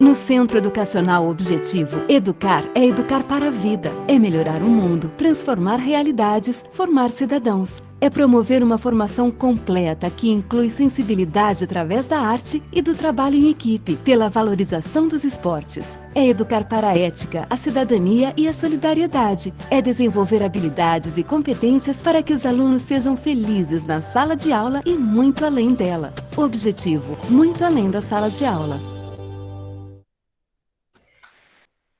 No Centro Educacional Objetivo, educar é educar para a vida, é melhorar o mundo, transformar realidades, formar cidadãos. É promover uma formação completa que inclui sensibilidade através da arte e do trabalho em equipe, pela valorização dos esportes. É educar para a ética, a cidadania e a solidariedade. É desenvolver habilidades e competências para que os alunos sejam felizes na sala de aula e muito além dela. Objetivo, muito além da sala de aula.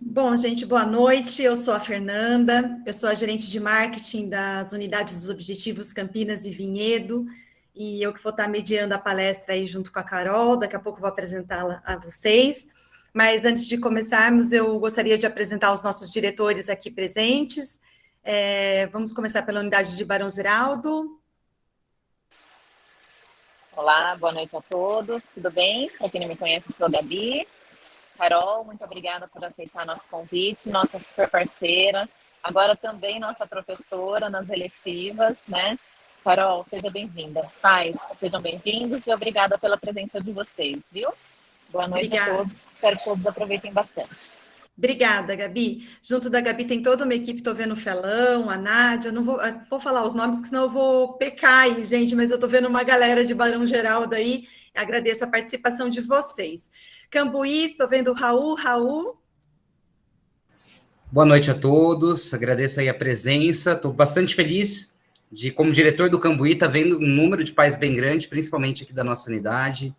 Bom, gente, boa noite. Eu sou a Fernanda, eu sou a gerente de marketing das unidades dos Objetivos Campinas e Vinhedo, e eu que vou estar mediando a palestra aí junto com a Carol, daqui a pouco vou apresentá-la a vocês. Mas antes de começarmos, eu gostaria de apresentar os nossos diretores aqui presentes. Vamos começar pela unidade de Barão Geraldo. Olá, boa noite a todos, tudo bem? Para quem não me conhece, eu sou a Gabi. Carol, muito obrigada por aceitar nosso convite, nossa super parceira, agora também nossa professora nas eletivas, né? Carol, seja bem-vinda. Pais, sejam bem-vindos e obrigada pela presença de vocês, viu? Boa noite Obrigada. A todos, espero que todos aproveitem bastante. Obrigada, Gabi. Junto da Gabi tem toda uma equipe, estou vendo o Felão, a Nádia, não vou falar os nomes, que senão eu vou pecar aí, gente, mas eu estou vendo uma galera de Barão Geraldo aí, agradeço a participação de vocês. Cambuí, estou vendo o Raul. Boa noite a todos, agradeço aí a presença, estou bastante feliz de, como diretor do Cambuí, estar vendo um número de pais bem grande, principalmente aqui da nossa unidade,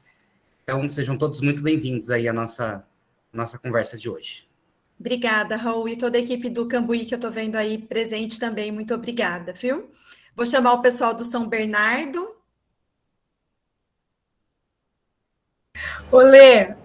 então sejam todos muito bem-vindos aí à nossa conversa de hoje. Obrigada, Raul, e toda a equipe do Cambuí que eu estou vendo aí presente também, muito obrigada, viu? Vou chamar o pessoal do São Bernardo. Olê!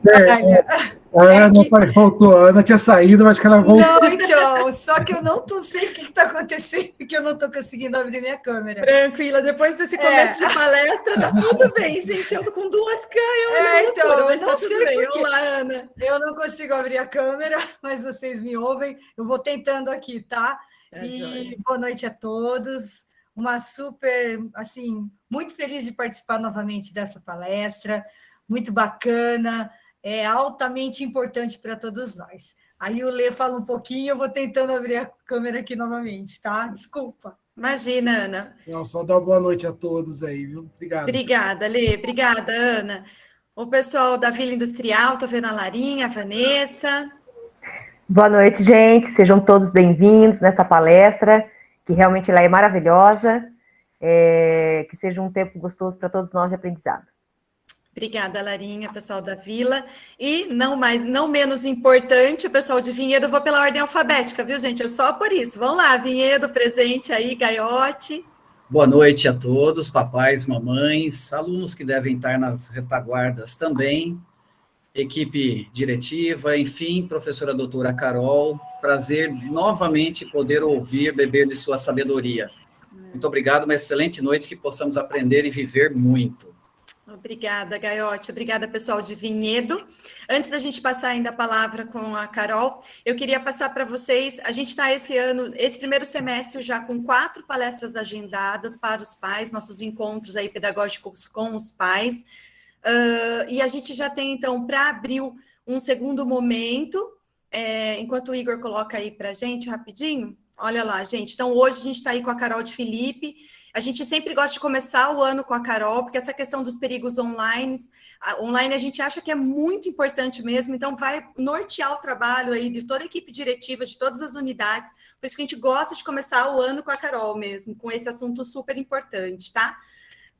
A Ana faltou, a Ana tinha saído, mas que ela voltou. Não, então, só que eu não sei o que está acontecendo, que eu não estou conseguindo abrir minha câmera. Tranquila, depois desse começo de palestra, tá tudo bem, gente, eu tô com duas câmeras, então, mas não tá sei tudo bem. porque Olá, Ana. Eu não consigo abrir a câmera, mas vocês me ouvem, eu vou tentando aqui, tá? Joia. Boa noite a todos, uma super, assim, muito feliz de participar novamente dessa palestra, muito bacana, é altamente importante para todos nós. Aí o Lê fala um pouquinho, eu vou tentando abrir a câmera aqui novamente, tá? Desculpa. Imagina, Ana. Não, só dar uma boa noite a todos aí, viu? Obrigado. Obrigada, Lê. Obrigada, Ana. O pessoal da Vila Industrial, tô vendo a Larinha, a Vanessa. Boa noite, gente. Sejam todos bem-vindos nesta palestra, que realmente ela é maravilhosa. Que seja um tempo gostoso para todos nós de aprendizado. Obrigada, Larinha, pessoal da Vila. E, não menos importante, o pessoal de Vinhedo, eu vou pela ordem alfabética, viu, gente? É só por isso. Vamos lá, Vinhedo, presente aí, Gaiotti. Boa noite a todos, papais, mamães, alunos que devem estar nas retaguardas também, equipe diretiva, enfim, professora doutora Carol, prazer novamente poder ouvir, beber de sua sabedoria. Muito obrigado, uma excelente noite, que possamos aprender e viver muito. Obrigada, Gaiotti. Obrigada, pessoal de Vinhedo. Antes da gente passar ainda a palavra com a Carol, eu queria passar para vocês, a gente está esse primeiro semestre já com 4 palestras agendadas para os pais, nossos encontros aí pedagógicos com os pais, e a gente já tem, então, para abril, um segundo momento, enquanto o Igor coloca aí para a gente rapidinho, olha lá, gente, então hoje a gente está aí com a Carol de Felipe. A gente sempre gosta de começar o ano com a Carol, porque essa questão dos perigos online a gente acha que é muito importante mesmo, então vai nortear o trabalho aí de toda a equipe diretiva, de todas as unidades, por isso que a gente gosta de começar o ano com a Carol mesmo, com esse assunto super importante, tá?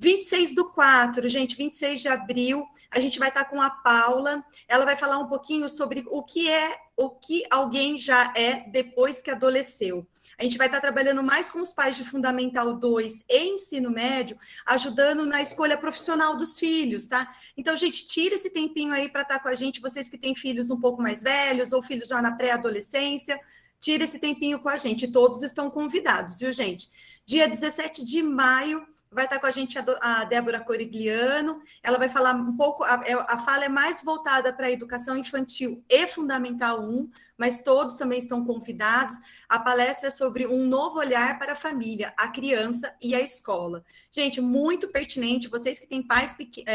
26/4, gente, 26 de abril, a gente vai estar com a Paula, ela vai falar um pouquinho sobre o que alguém já é depois que adoleceu. A gente vai estar trabalhando mais com os pais de Fundamental 2 e ensino médio, ajudando na escolha profissional dos filhos, tá? Então, gente, tira esse tempinho aí para estar com a gente, vocês que têm filhos um pouco mais velhos ou filhos já na pré-adolescência, tira esse tempinho com a gente, todos estão convidados, viu, gente? Dia 17 de maio, vai estar com a gente a Débora Corigliano, ela vai falar um pouco, a fala é mais voltada para a educação infantil e fundamental 1, mas todos também estão convidados. A palestra é sobre um novo olhar para a família, a criança e a escola. Gente, muito pertinente, vocês que têm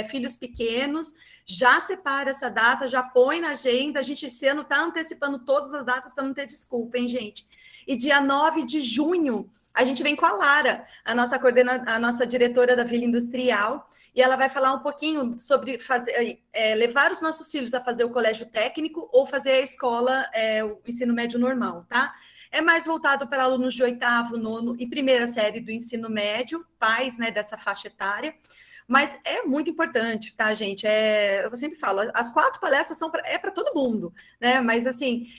filhos pequenos, já separa essa data, já põe na agenda, a gente esse ano está antecipando todas as datas para não ter desculpa, hein, gente? E dia 9 de junho, a gente vem com a Lara, a nossa diretora da Vila Industrial, e ela vai falar um pouquinho sobre levar os nossos filhos a fazer o colégio técnico ou fazer a escola, o ensino médio normal, tá? É mais voltado para alunos de 8º, 9º e 1ª série do ensino médio, pais, né, dessa faixa etária. Mas é muito importante, tá, gente? Eu sempre falo, as 4 palestras são para todo mundo, né? Mas, assim,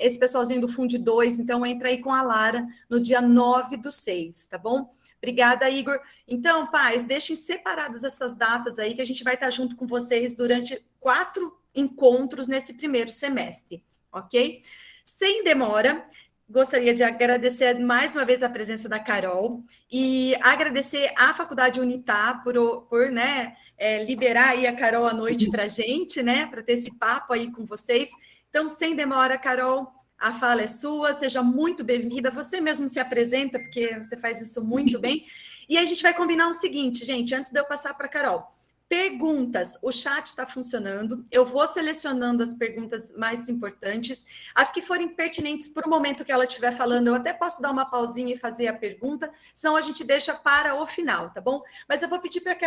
esse pessoalzinho do Fundo 2, então, entra aí com a Lara no dia 9/6, tá bom? Obrigada, Igor. Então, pais, deixem separadas essas datas aí, que a gente vai estar junto com vocês durante 4 encontros nesse primeiro semestre, ok? Sem demora, gostaria de agradecer mais uma vez a presença da Carol e agradecer à Faculdade Unitá por né, liberar aí a Carol à noite para a gente, né, para ter esse papo aí com vocês. Então, sem demora, Carol, a fala é sua, seja muito bem-vinda. Você mesmo se apresenta, porque você faz isso muito bem. E aí a gente vai combinar o seguinte, gente, antes de eu passar para a Carol. Perguntas, o chat está funcionando, eu vou selecionando as perguntas mais importantes, as que forem pertinentes para o momento que ela estiver falando, eu até posso dar uma pausinha e fazer a pergunta, senão a gente deixa para o final, tá bom? Mas eu vou pedir para que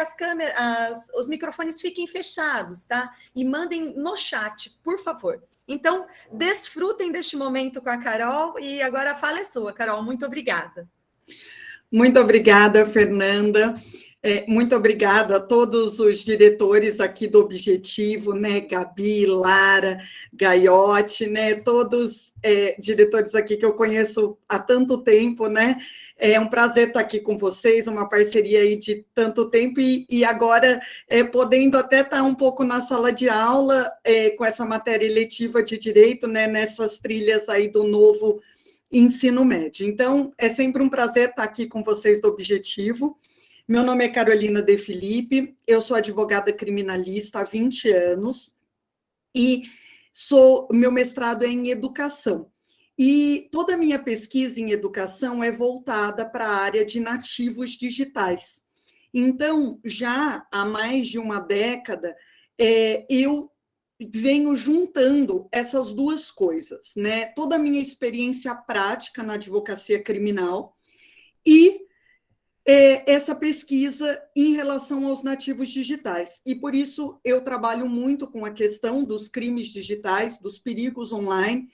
os microfones fiquem fechados, tá? E mandem no chat, por favor. Então, desfrutem deste momento com a Carol, e agora a fala é sua, Carol, muito obrigada. Muito obrigada, Fernanda. Muito obrigada a todos os diretores aqui do Objetivo, né? Gabi, Lara, Gaiotti, né? Todos diretores aqui que eu conheço há tanto tempo, né? É um prazer estar aqui com vocês, uma parceria aí de tanto tempo e agora podendo até estar um pouco na sala de aula com essa matéria eletiva de Direito, né? Nessas trilhas aí do novo ensino médio. Então, é sempre um prazer estar aqui com vocês do Objetivo. Meu nome é Carolina De Filipe, eu sou advogada criminalista há 20 anos e meu mestrado é em educação. E toda a minha pesquisa em educação é voltada para a área de nativos digitais. Então, já há mais de uma década, eu venho juntando essas duas coisas, né? Toda a minha experiência prática na advocacia criminal e essa pesquisa em relação aos nativos digitais. E, por isso, eu trabalho muito com a questão dos crimes digitais, dos perigos online,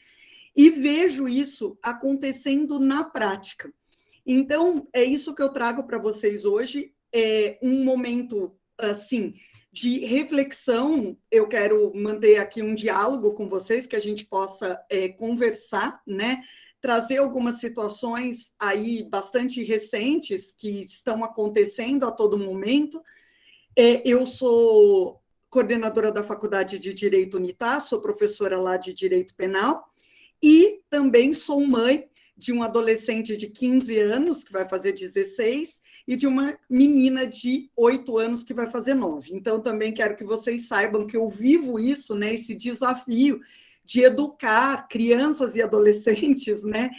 e vejo isso acontecendo na prática. Então, é isso que eu trago para vocês hoje, um momento, assim, de reflexão. Eu quero manter aqui um diálogo com vocês, que a gente possa conversar, né? Trazer algumas situações aí bastante recentes que estão acontecendo a todo momento. Eu sou coordenadora da Faculdade de Direito Unitá, sou professora lá de Direito Penal, e também sou mãe de um adolescente de 15 anos, que vai fazer 16, e de uma menina de 8 anos, que vai fazer 9. Então, também quero que vocês saibam que eu vivo isso, né, esse desafio de educar crianças e adolescentes, né,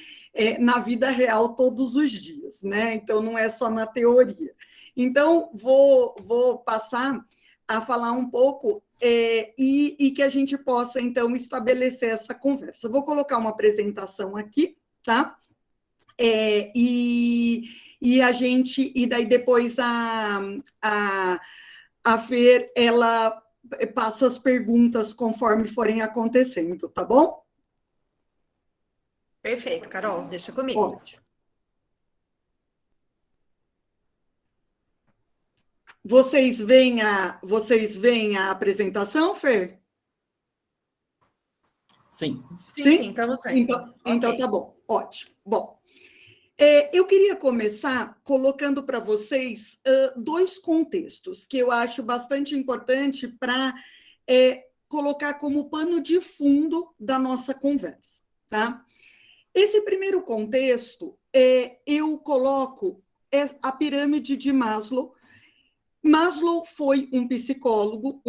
na vida real todos os dias, né? Então, não é só na teoria. Então, vou passar a falar um pouco e que a gente possa, então, estabelecer essa conversa. Vou colocar uma apresentação aqui, tá? E daí depois a Fer, ela passa as perguntas conforme forem acontecendo, tá bom? Perfeito, Carol, deixa comigo. Ótimo. Vocês veem a apresentação, Fer? Sim. Sim, estamos vendo. Então Okay. tá bom, ótimo. Bom, eu queria começar colocando para vocês 2 contextos que eu acho bastante importante para colocar como pano de fundo da nossa conversa, tá? Esse primeiro contexto, eu coloco é a pirâmide de Maslow. Maslow foi um psicólogo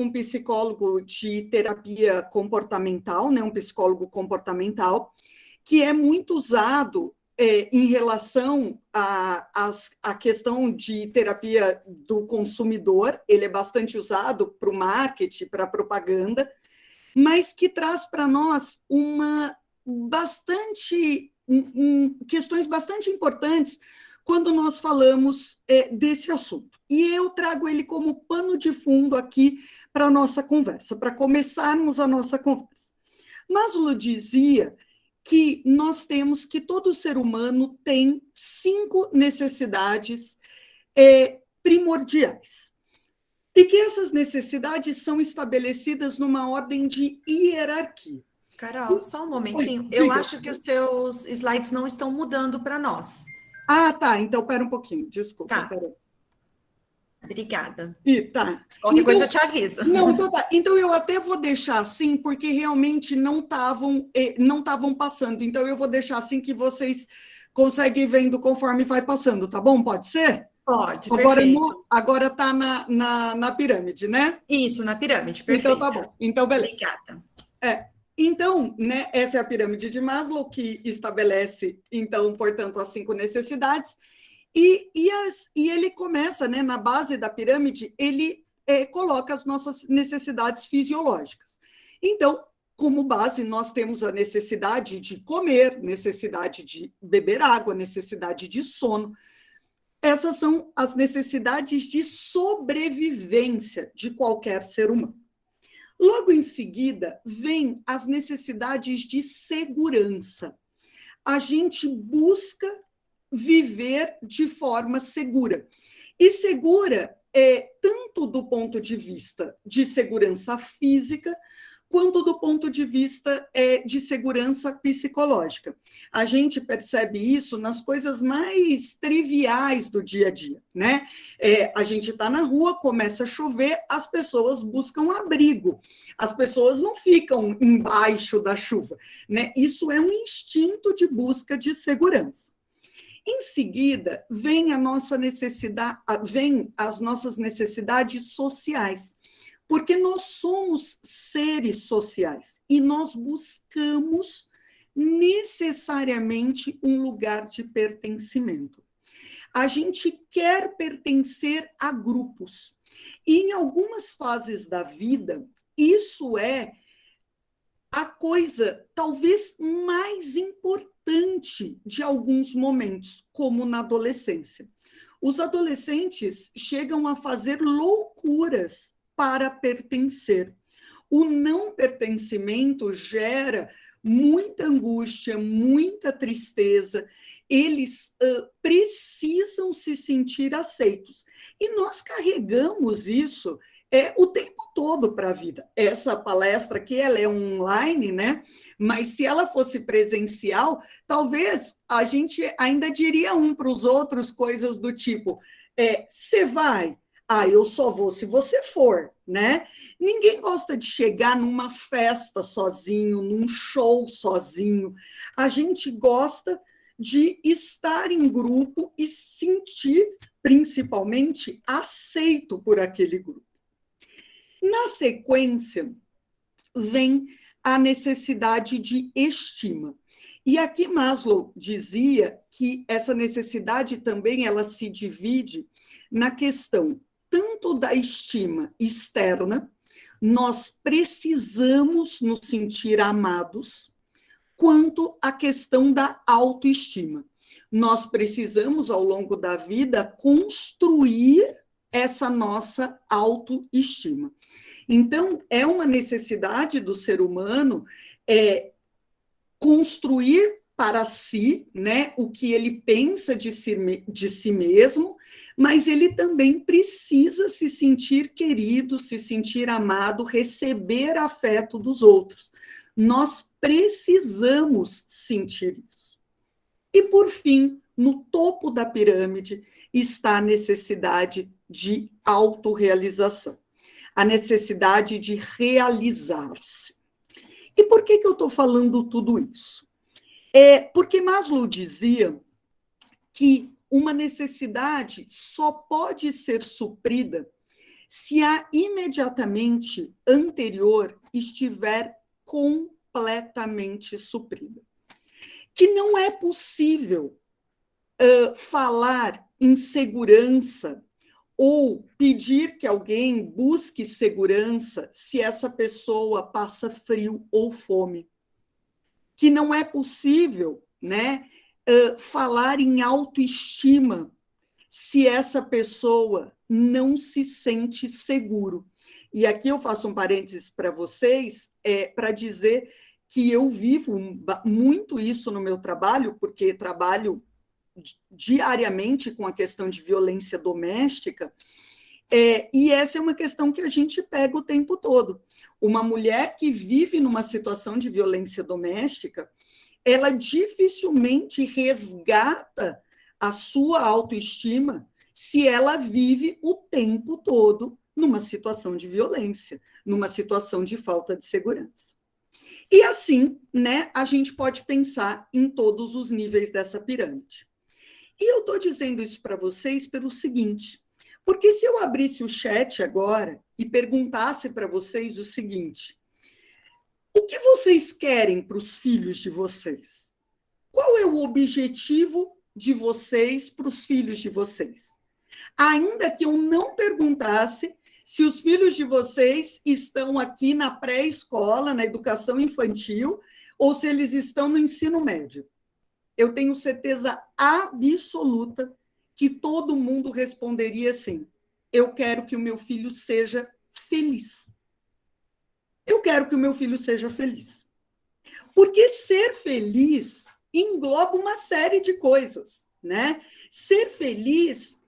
de terapia comportamental, né, um psicólogo comportamental, que é muito usado em relação à questão de terapia do consumidor. Ele é bastante usado para o marketing, para a propaganda, mas que traz para nós questões bastante importantes quando nós falamos desse assunto. E eu trago ele como pano de fundo aqui para a nossa conversa, para começarmos a nossa conversa. Maslow dizia que todo ser humano tem 5 necessidades primordiais, e que essas necessidades são estabelecidas numa ordem de hierarquia. Carol, só um momentinho. Eu acho que os seus slides não estão mudando para nós. Ah, tá. Então, pera um pouquinho. Desculpa. Tá. Pera. Obrigada. Tá. Qualquer coisa eu te aviso. Não, então tá. Então, eu até vou deixar assim, porque realmente não estavam passando. Então, eu vou deixar assim que vocês conseguem vendo conforme vai passando, tá bom? Pode ser? Pode, perfeito. Agora está na pirâmide, né? Isso, na pirâmide, perfeito. Então, tá bom. Então, beleza. Obrigada. Então, né, essa é a pirâmide de Maslow, que estabelece, então, portanto, as 5 necessidades, e ele começa, né, na base da pirâmide, ele coloca as nossas necessidades fisiológicas. Então, como base, nós temos a necessidade de comer, necessidade de beber água, necessidade de sono. Essas são as necessidades de sobrevivência de qualquer ser humano. Logo em seguida, vem as necessidades de segurança. A gente busca viver de forma segura. E segura tanto do ponto de vista de segurança física, quanto do ponto de vista de segurança psicológica. A gente percebe isso nas coisas mais triviais do dia a dia, né? A gente está na rua, começa a chover, as pessoas buscam abrigo, as pessoas não ficam embaixo da chuva, né? Isso é um instinto de busca de segurança. Em seguida, vem as nossas necessidades sociais, porque nós somos seres sociais e nós buscamos necessariamente um lugar de pertencimento. A gente quer pertencer a grupos. E em algumas fases da vida, isso é a coisa talvez mais importante de alguns momentos, como na adolescência. Os adolescentes chegam a fazer loucuras para pertencer. O não pertencimento gera muita angústia, muita tristeza. Eles precisam se sentir aceitos. E nós carregamos isso o tempo todo para a vida. Essa palestra aqui, ela é online, né? Mas se ela fosse presencial, talvez a gente ainda diria para os outros coisas do tipo, você vai? Eu só vou se você for, né? Ninguém gosta de chegar numa festa sozinho, num show sozinho. A gente gosta de estar em grupo e sentir, principalmente, aceito por aquele grupo. Na sequência, vem a necessidade de estima. E aqui Maslow dizia que essa necessidade também ela se divide na questão tanto da estima externa, nós precisamos nos sentir amados, quanto a questão da autoestima. Nós precisamos, ao longo da vida, construir essa nossa autoestima. Então, é uma necessidade do ser humano construir para si, né, o que ele pensa de si mesmo, mas ele também precisa se sentir querido, se sentir amado, receber afeto dos outros. Nós precisamos sentir isso. E, por fim, no topo da pirâmide está a necessidade de autorrealização, a necessidade de realizar-se. E por que eu estou falando tudo isso? Porque Maslow dizia que uma necessidade só pode ser suprida se a imediatamente anterior estiver completamente suprida. Que não é possível falar em segurança ou pedir que alguém busque segurança se essa pessoa passa frio ou fome. Que não é possível, né, falar em autoestima se essa pessoa não se sente seguro. E aqui eu faço um parênteses para vocês, para dizer que eu vivo muito isso no meu trabalho, porque trabalho diariamente com a questão de violência doméstica, e essa é uma questão que a gente pega o tempo todo. Uma mulher que vive numa situação de violência doméstica, ela dificilmente resgata a sua autoestima se ela vive o tempo todo numa situação de violência, numa situação de falta de segurança. E assim, né, a gente pode pensar em todos os níveis dessa pirâmide. E eu estou dizendo isso para vocês pelo seguinte, porque se eu abrisse o chat agora e perguntasse para vocês o seguinte, o que vocês querem para os filhos de vocês? Qual é o objetivo de vocês para os filhos de vocês? Ainda que eu não perguntasse se os filhos de vocês estão aqui na pré-escola, na educação infantil, ou se eles estão no ensino médio. Eu tenho certeza absoluta que todo mundo responderia assim, eu quero que o meu filho seja feliz. Eu quero que o meu filho seja feliz. Porque ser feliz engloba uma série de coisas, né? Ser feliz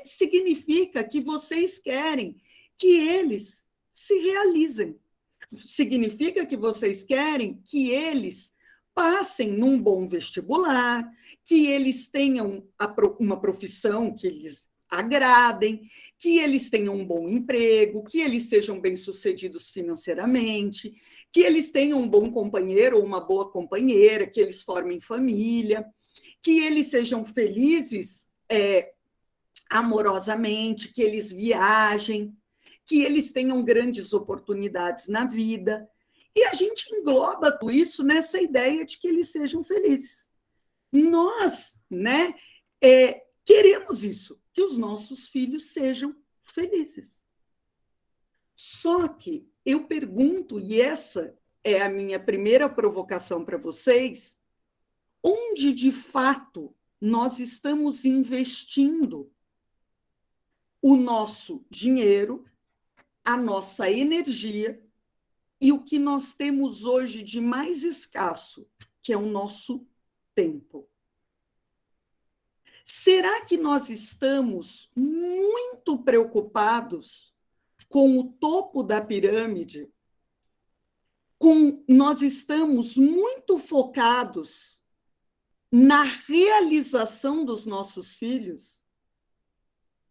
significa que vocês querem que eles se realizem. Significa que vocês querem que eles passem num bom vestibular, que eles tenham uma profissão que eles agradem, que eles tenham um bom emprego, que eles sejam bem-sucedidos financeiramente, que eles tenham um bom companheiro ou uma boa companheira, que eles formem família, que eles sejam felizes amorosamente, que eles viajem, que eles tenham grandes oportunidades na vida. E a gente engloba tudo isso nessa ideia de que eles sejam felizes. Nós, né, queremos isso, que os nossos filhos sejam felizes. Só que eu pergunto, e essa é a minha primeira provocação para vocês, onde de fato nós estamos investindo o nosso dinheiro, a nossa energia e o que nós temos hoje de mais escasso, que é o nosso tempo. Será que nós estamos muito preocupados com o topo da pirâmide? Nós estamos muito focados na realização dos nossos filhos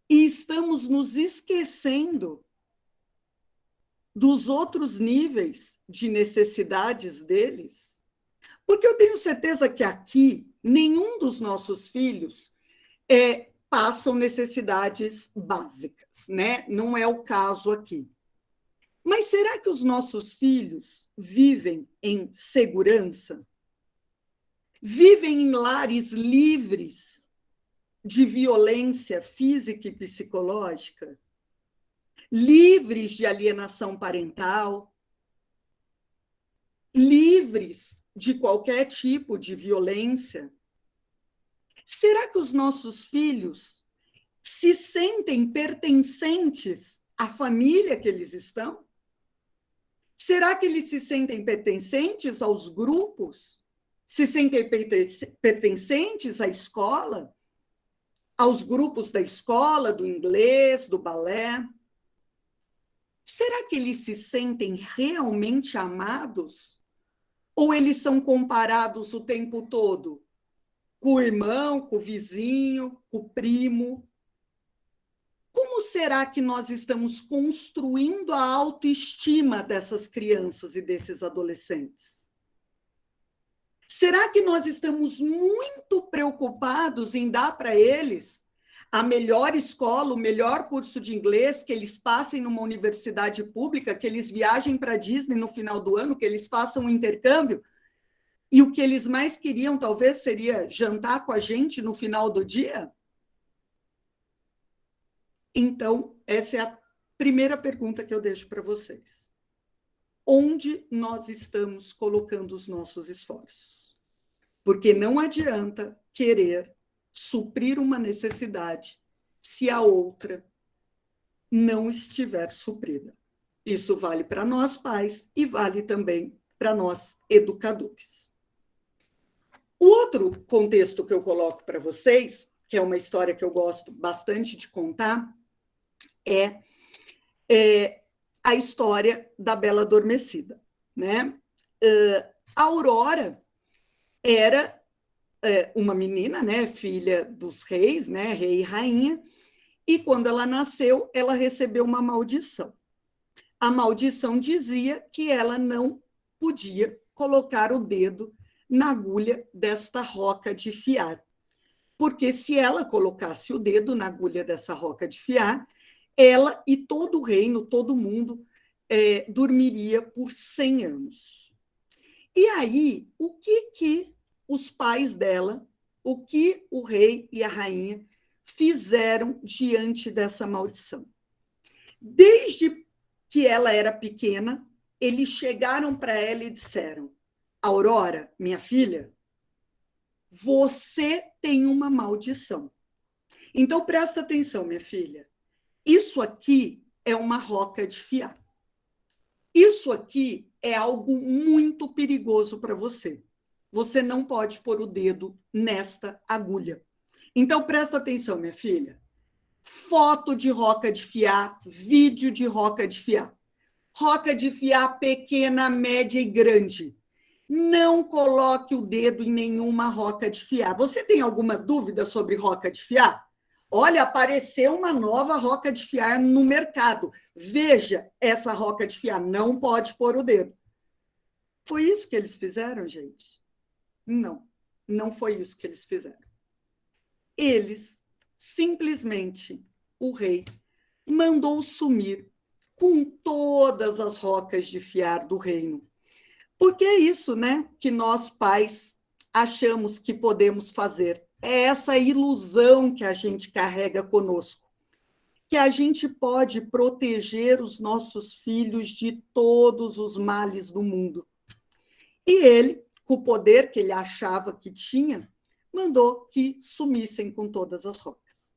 e estamos nos esquecendo dos outros níveis de necessidades deles? Porque eu tenho certeza que aqui nenhum dos nossos filhos passam necessidades básicas, né? Não é o caso aqui. Mas será que os nossos filhos vivem em segurança? Vivem em lares livres de violência física e psicológica? Livres de alienação parental, livres de qualquer tipo de violência? Será que os nossos filhos se sentem pertencentes à família que eles estão? Será que eles se sentem pertencentes aos grupos? Se sentem pertencentes à escola? Aos grupos da escola, do inglês, do balé? Será que eles se sentem realmente amados? Ou eles são comparados o tempo todo com o irmão, com o vizinho, com o primo? Como será que nós estamos construindo a autoestima dessas crianças e desses adolescentes? Será que nós estamos muito preocupados em dar para eles a melhor escola, o melhor curso de inglês, que eles passem numa universidade pública, que eles viajem para a Disney no final do ano, que eles façam um intercâmbio? E o que eles mais queriam, talvez, seria jantar com a gente no final do dia? Então, essa é a primeira pergunta que eu deixo para vocês. Onde nós estamos colocando os nossos esforços? Porque não adianta querer suprir uma necessidade se a outra não estiver suprida. Isso vale para nós pais e vale também para nós educadores. O outro contexto que eu coloco para vocês, que é uma história que eu gosto bastante de contar, é a história da Bela Adormecida, né? A Aurora era uma menina, né, filha dos reis, né, rei e rainha, e quando ela nasceu, ela recebeu uma maldição. A maldição dizia que ela não podia colocar o dedo na agulha desta roca de fiar, porque se ela colocasse o dedo na agulha dessa roca de fiar, ela e todo o reino, todo mundo, dormiria por 100 anos. E aí, o que os pais dela, o que o rei e a rainha fizeram diante dessa maldição? Desde que ela era pequena, eles chegaram para ela e disseram: Aurora, minha filha, você tem uma maldição. Então, presta atenção, minha filha. Isso aqui é uma roca de fiar. Isso aqui é algo muito perigoso para você. Você não pode pôr o dedo nesta agulha. Então, presta atenção, minha filha. Foto de roca de fiar, vídeo de roca de fiar. Roca de fiar pequena, média e grande. Não coloque o dedo em nenhuma roca de fiar. Você tem alguma dúvida sobre roca de fiar? Olha, apareceu uma nova roca de fiar no mercado. Veja essa roca de fiar, não pode pôr o dedo. Foi isso que eles fizeram, gente? Não, não foi isso que eles fizeram. Eles, simplesmente, o rei mandou sumir com todas as rocas de fiar do reino. Porque é isso, né, que nós pais achamos que podemos fazer. É essa ilusão que a gente carrega conosco, que a gente pode proteger os nossos filhos de todos os males do mundo. E ele, com o poder que ele achava que tinha, mandou que sumissem com todas as rocas.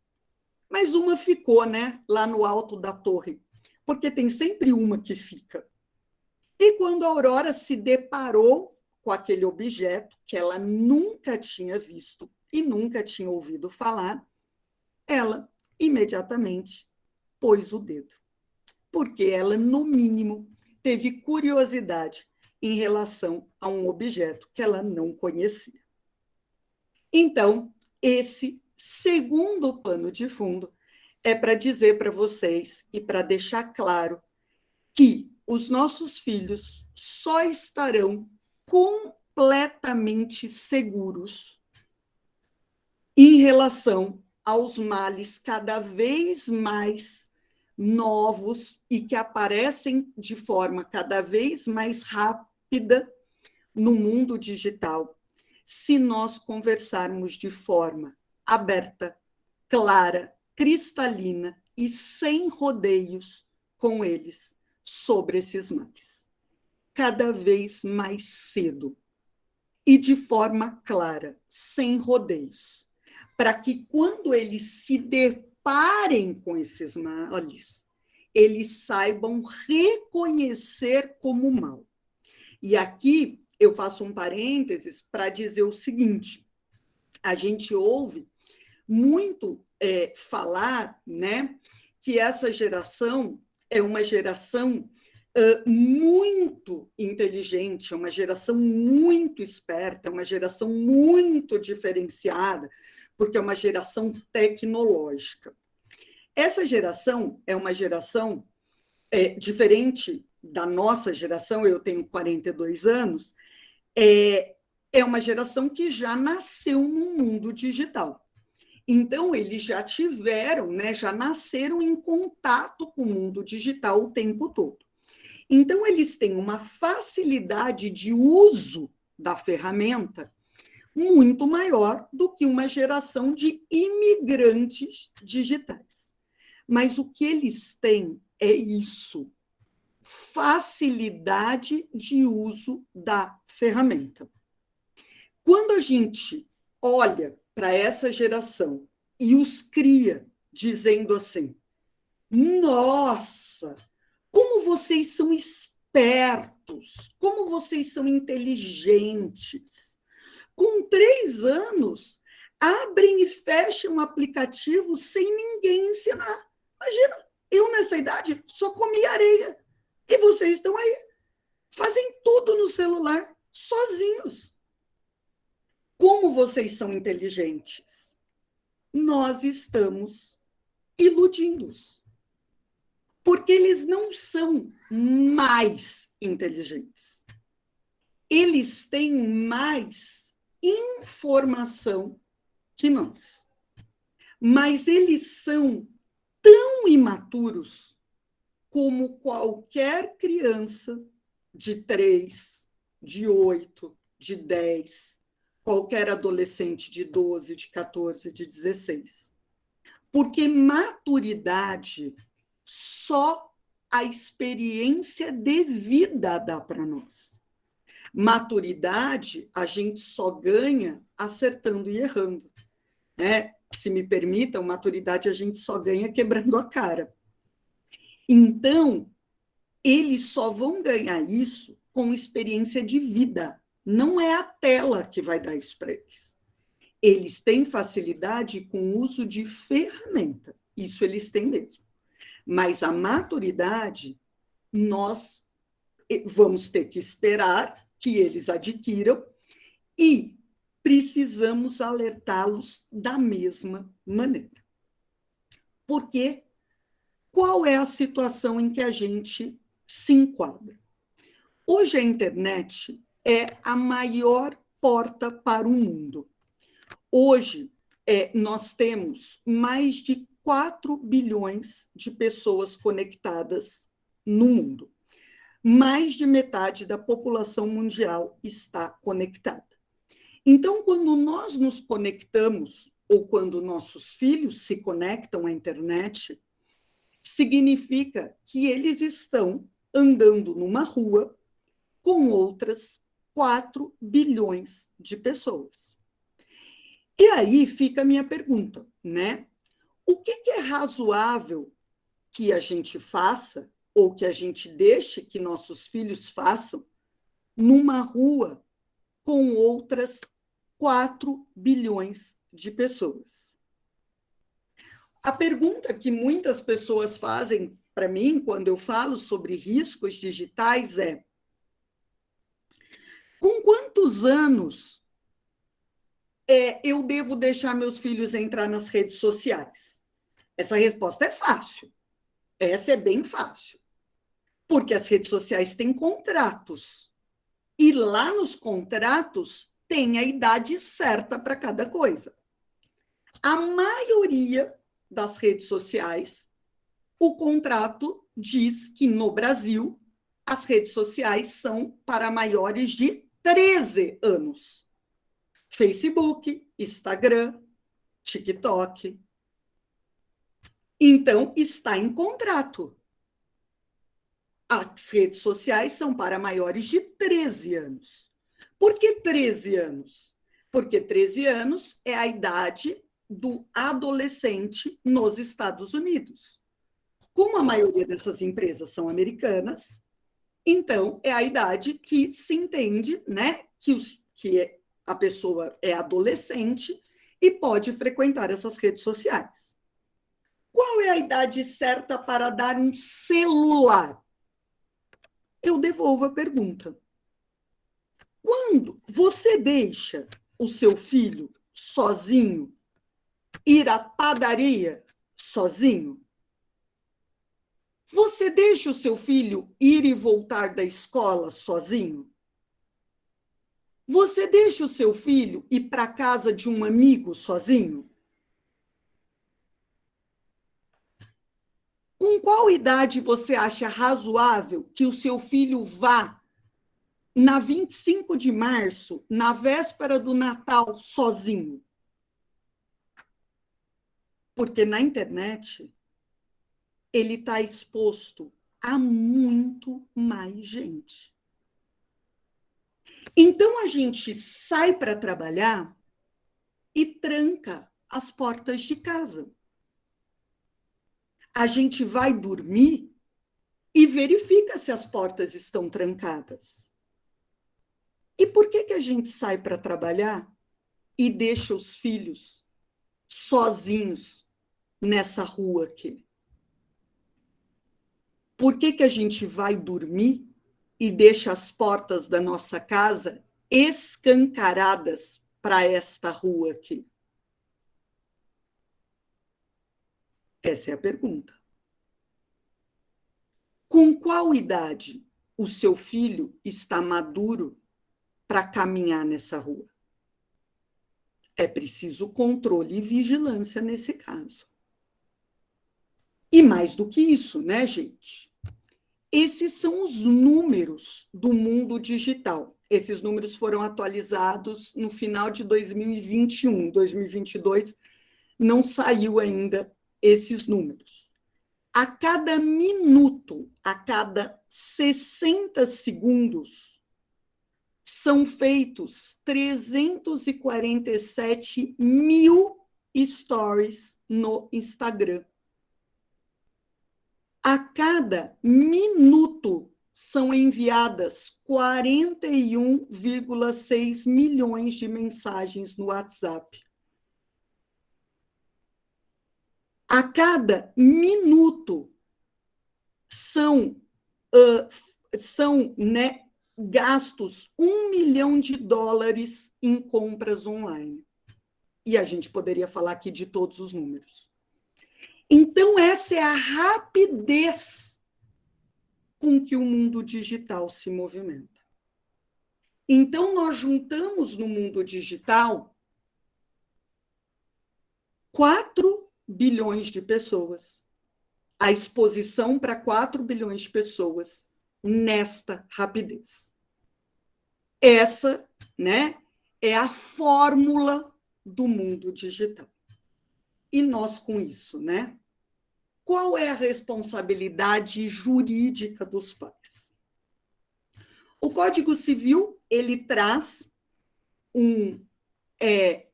Mas uma ficou, né, lá no alto da torre, porque tem sempre uma que fica. E quando a Aurora se deparou com aquele objeto que ela nunca tinha visto e nunca tinha ouvido falar, ela imediatamente pôs o dedo, porque ela, no mínimo, teve curiosidade em relação a um objeto que ela não conhecia. Então, esse segundo pano de fundo é para dizer para vocês e para deixar claro que os nossos filhos só estarão completamente seguros em relação aos males cada vez mais novos e que aparecem de forma cada vez mais rápida no mundo digital, se nós conversarmos de forma aberta, clara, cristalina e sem rodeios com eles sobre esses males. Cada vez mais cedo e de forma clara, sem rodeios, para que quando eles se deparem com esses males, eles saibam reconhecer como mal. E aqui eu faço um parênteses para dizer o seguinte: a gente ouve muito falar, né, que essa geração é uma geração muito inteligente, é uma geração muito esperta, é uma geração muito diferenciada, porque é uma geração tecnológica. Essa geração é uma geração diferente da nossa geração, eu tenho 42 anos, é uma geração que já nasceu no mundo digital. Então, eles já tiveram, né, já nasceram em contato com o mundo digital o tempo todo. Então, eles têm uma facilidade de uso da ferramenta muito maior do que uma geração de imigrantes digitais. Mas o que eles têm é isso, facilidade de uso da ferramenta. Quando a gente olha para essa geração e os cria dizendo assim, nossa, como vocês são espertos, como vocês são inteligentes. Com 3 anos, abrem e fecham um aplicativo sem ninguém ensinar. Imagina, eu nessa idade só comia areia. E vocês estão aí, fazem tudo no celular, sozinhos. Como vocês são inteligentes? Nós estamos iludindo-os. Porque eles não são mais inteligentes. Eles têm mais informação que nós. Mas eles são tão imaturos como qualquer criança de 3, de 8, de 10, qualquer adolescente de 12, de 14, de 16. Porque maturidade só a experiência de vida dá para nós. Maturidade a gente só ganha acertando e errando. Né? Se me permitam, maturidade a gente só ganha quebrando a cara. Então, eles só vão ganhar isso com experiência de vida. Não é a tela que vai dar isso para eles. Eles têm facilidade com o uso de ferramenta. Isso eles têm mesmo. Mas a maturidade, nós vamos ter que esperar que eles adquiram e precisamos alertá-los da mesma maneira. Porque qual é a situação em que a gente se enquadra? Hoje a internet é a maior porta para o mundo. Hoje, nós temos mais de 4 bilhões de pessoas conectadas no mundo. Mais de metade da população mundial está conectada. Então, quando nós nos conectamos, ou quando nossos filhos se conectam à internet, significa que eles estão andando numa rua com outras 4 bilhões de pessoas. E aí fica a minha pergunta, né? O que é razoável que a gente faça, ou que a gente deixe que nossos filhos façam, numa rua com outras 4 bilhões de pessoas? A pergunta que muitas pessoas fazem para mim, quando eu falo sobre riscos digitais, é: com quantos anos eu devo deixar meus filhos entrar nas redes sociais? Essa resposta é fácil. Essa é bem fácil. Porque as redes sociais têm contratos. E lá nos contratos tem a idade certa para cada coisa. A maioria das redes sociais, o contrato diz que no Brasil as redes sociais são para maiores de 13 anos. Facebook, Instagram, TikTok. Então, está em contrato. As redes sociais são para maiores de 13 anos. Por que 13 anos? Porque 13 anos é a idade do adolescente nos Estados Unidos. Como a maioria dessas empresas são americanas, então é a idade que se entende, né, que a pessoa é adolescente e pode frequentar essas redes sociais. Qual é a idade certa para dar um celular? Eu devolvo a pergunta. Quando você deixa o seu filho sozinho ir à padaria sozinho? Você deixa o seu filho ir e voltar da escola sozinho? Você deixa o seu filho ir para a casa de um amigo sozinho? Com qual idade você acha razoável que o seu filho vá na 25 de março, na véspera do Natal, sozinho? Porque na internet ele está exposto a muito mais gente. Então a gente sai para trabalhar e tranca as portas de casa. A gente vai dormir e verifica se as portas estão trancadas. E por que a gente sai para trabalhar e deixa os filhos sozinhos nessa rua aqui? Por que a gente vai dormir e deixa as portas da nossa casa escancaradas para esta rua aqui? Essa é a pergunta. Com qual idade o seu filho está maduro para caminhar nessa rua? É preciso controle e vigilância nesse caso. E mais do que isso, né, gente? Esses são os números do mundo digital. Esses números foram atualizados no final de 2021. 2022 não saiu ainda esses números. A cada minuto, a cada 60 segundos, são feitos 347 mil stories no Instagram. A cada minuto são enviadas 41,6 milhões de mensagens no WhatsApp. A cada minuto são gastos $1 milhão em compras online. E a gente poderia falar aqui de todos os números. Então, essa é a rapidez com que o mundo digital se movimenta. Então, nós juntamos no mundo digital 4 bilhões de pessoas, a exposição para 4 bilhões de pessoas nesta rapidez. Essa, né, é a fórmula do mundo digital. E nós com isso, né? Qual é a responsabilidade jurídica dos pais? O Código Civil, ele traz um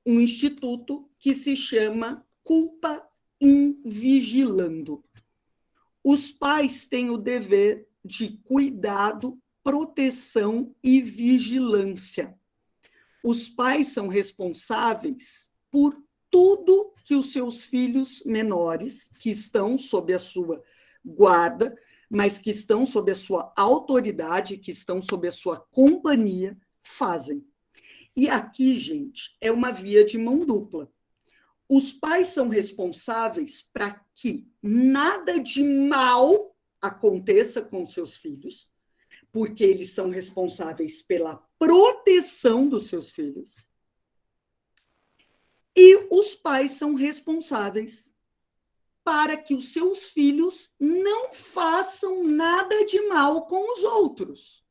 instituto que se chama culpa in vigilando. Os pais têm o dever de cuidado, proteção e vigilância. Os pais são responsáveis por tudo que os seus filhos menores, que estão sob a sua guarda, mas que estão sob a sua autoridade, que estão sob a sua companhia, fazem. E aqui, gente, é uma via de mão dupla. Os pais são responsáveis para que nada de mal aconteça com seus filhos, porque eles são responsáveis pela proteção dos seus filhos. E os pais são responsáveis para que os seus filhos não façam nada de mal com os outros.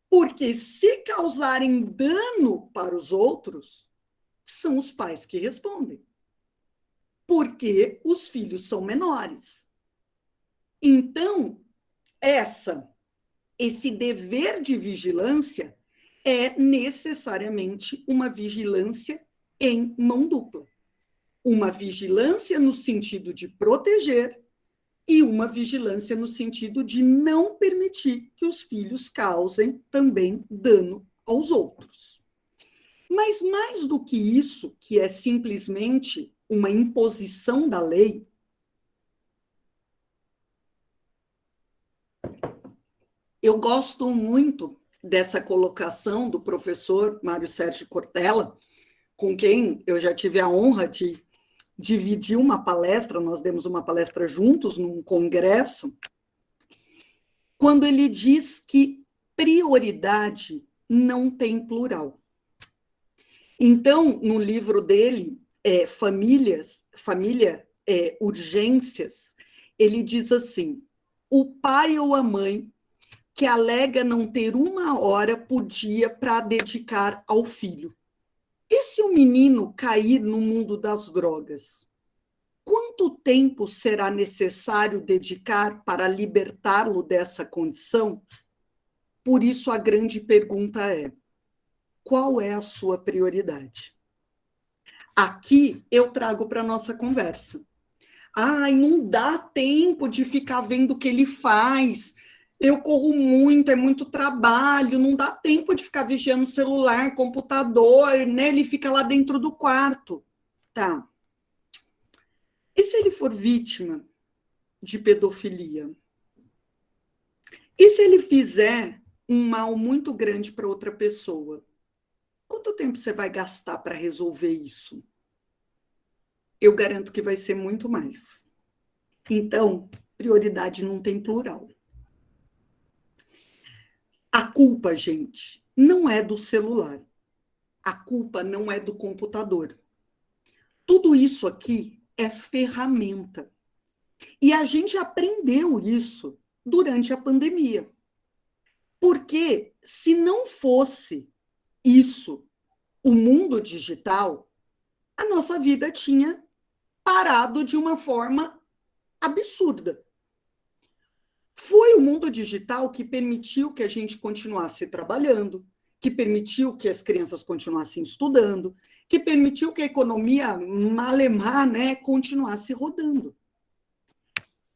Porque se causarem dano para os outros, são os pais que respondem. Porque os filhos são menores. Então, esse dever de vigilância é necessariamente uma vigilância em mão dupla. Uma vigilância no sentido de proteger e uma vigilância no sentido de não permitir que os filhos causem também dano aos outros. Mas mais do que isso, que é simplesmente uma imposição da lei, eu gosto muito dessa colocação do professor Mário Sérgio Cortella, com quem eu já tive a honra de dividir uma palestra, nós demos uma palestra juntos num congresso, quando ele diz que prioridade não tem plural. Então, no livro dele, Família, Urgências, ele diz assim: o pai ou a mãe que alega não ter 1 hora por dia para dedicar ao filho. E se o menino cair no mundo das drogas? Quanto tempo será necessário dedicar para libertá-lo dessa condição? Por isso, a grande pergunta é: qual é a sua prioridade? Aqui eu trago para a nossa conversa. Ai, não dá tempo de ficar vendo o que ele faz. Eu corro muito, é muito trabalho, não dá tempo de ficar vigiando o celular, computador, né? Ele fica lá dentro do quarto. Tá. E se ele for vítima de pedofilia? E se ele fizer um mal muito grande para outra pessoa? Quanto tempo você vai gastar para resolver isso? Eu garanto que vai ser muito mais. Então, prioridade não tem plural. A culpa, gente, não é do celular. A culpa não é do computador. Tudo isso aqui é ferramenta. E a gente aprendeu isso durante a pandemia. Porque se não fosse isso, o mundo digital, a nossa vida tinha parado de uma forma absurda. Foi o mundo digital que permitiu que a gente continuasse trabalhando, que permitiu que as crianças continuassem estudando, que permitiu que a economia malemar, né, continuasse rodando.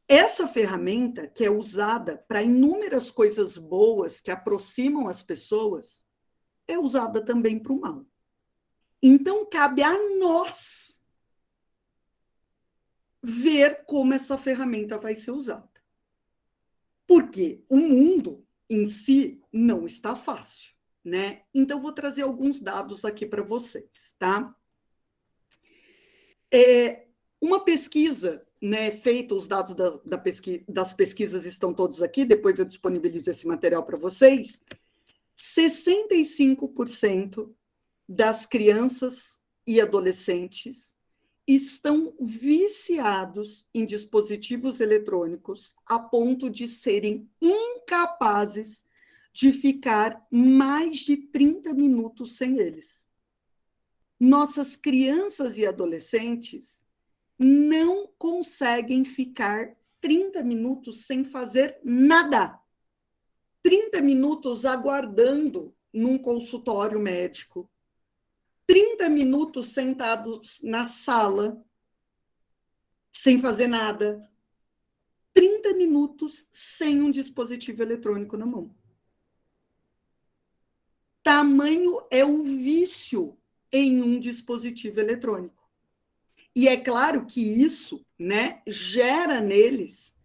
Essa ferramenta, que é usada para inúmeras coisas boas que aproximam as pessoas, é usada também para o mal. Então, cabe a nós ver como essa ferramenta vai ser usada. Porque o mundo em si não está fácil, né? Então, vou trazer alguns dados aqui para vocês, tá? Uma pesquisa, né, feita, os dados das pesquisas estão todos aqui, depois eu disponibilizo esse material para vocês. 65% das crianças e adolescentes estão viciados em dispositivos eletrônicos a ponto de serem incapazes de ficar mais de 30 minutos sem eles. Nossas crianças e adolescentes não conseguem ficar 30 minutos sem fazer nada. 30 minutos aguardando num consultório médico. 30 minutos sentados na sala, sem fazer nada. 30 minutos sem um dispositivo eletrônico na mão. Tamanho é o vício em um dispositivo eletrônico. E é claro que isso, né, gera neles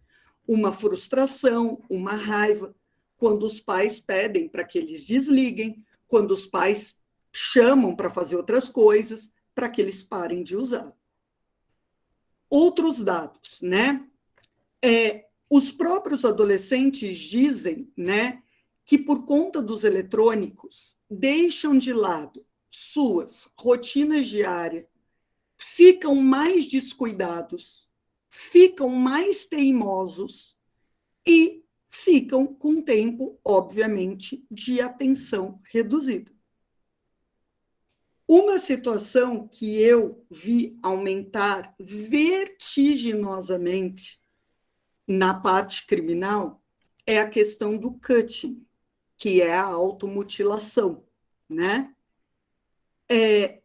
uma frustração, uma raiva, quando os pais pedem para que eles desliguem, quando os pais chamam para fazer outras coisas, para que eles parem de usar. Outros dados, né? Os próprios adolescentes dizem, né, que por conta dos eletrônicos, deixam de lado suas rotinas diárias, ficam mais descuidados, ficam mais teimosos e ficam com tempo, obviamente, de atenção reduzido. Uma situação que eu vi aumentar vertiginosamente na parte criminal é a questão do cutting, que é a automutilação, né?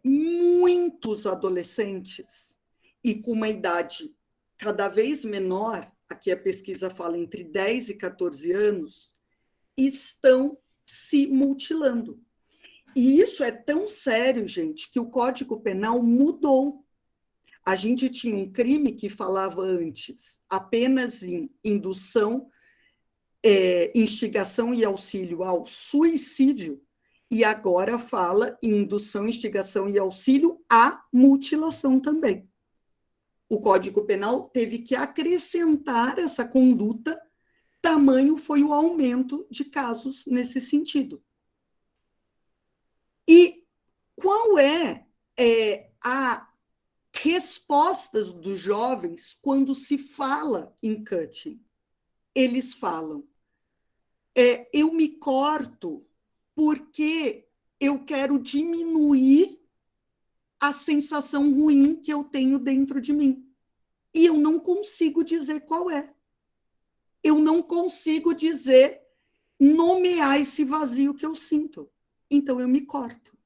Muitos adolescentes, e com uma idade cada vez menor, aqui a pesquisa fala entre 10 e 14 anos, estão se mutilando. E isso é tão sério, gente, que o Código Penal mudou. A gente tinha um crime que falava antes apenas em indução, instigação e auxílio ao suicídio, e agora fala em indução, instigação e auxílio à mutilação também. O Código Penal teve que acrescentar essa conduta, tamanho foi o aumento de casos nesse sentido. E qual é a resposta dos jovens quando se fala em cutting? Eles falam, eu me corto porque eu quero diminuir a sensação ruim que eu tenho dentro de mim. E eu não consigo dizer qual é. Eu não consigo nomear esse vazio que eu sinto. Então, eu me corto.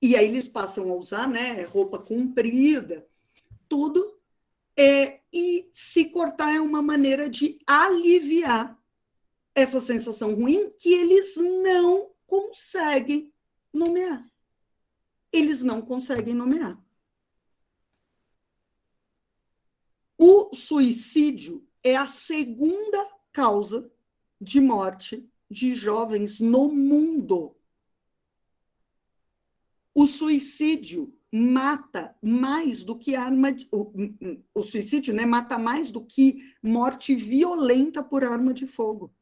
E aí eles passam a usar, né, roupa comprida, tudo. E se cortar é uma maneira de aliviar essa sensação ruim que eles não conseguem nomear. Eles não conseguem nomear. O suicídio é a segunda causa de morte de jovens no mundo. O suicídio mata mais do que o suicídio, né, mata mais do que morte violenta por arma de fogo.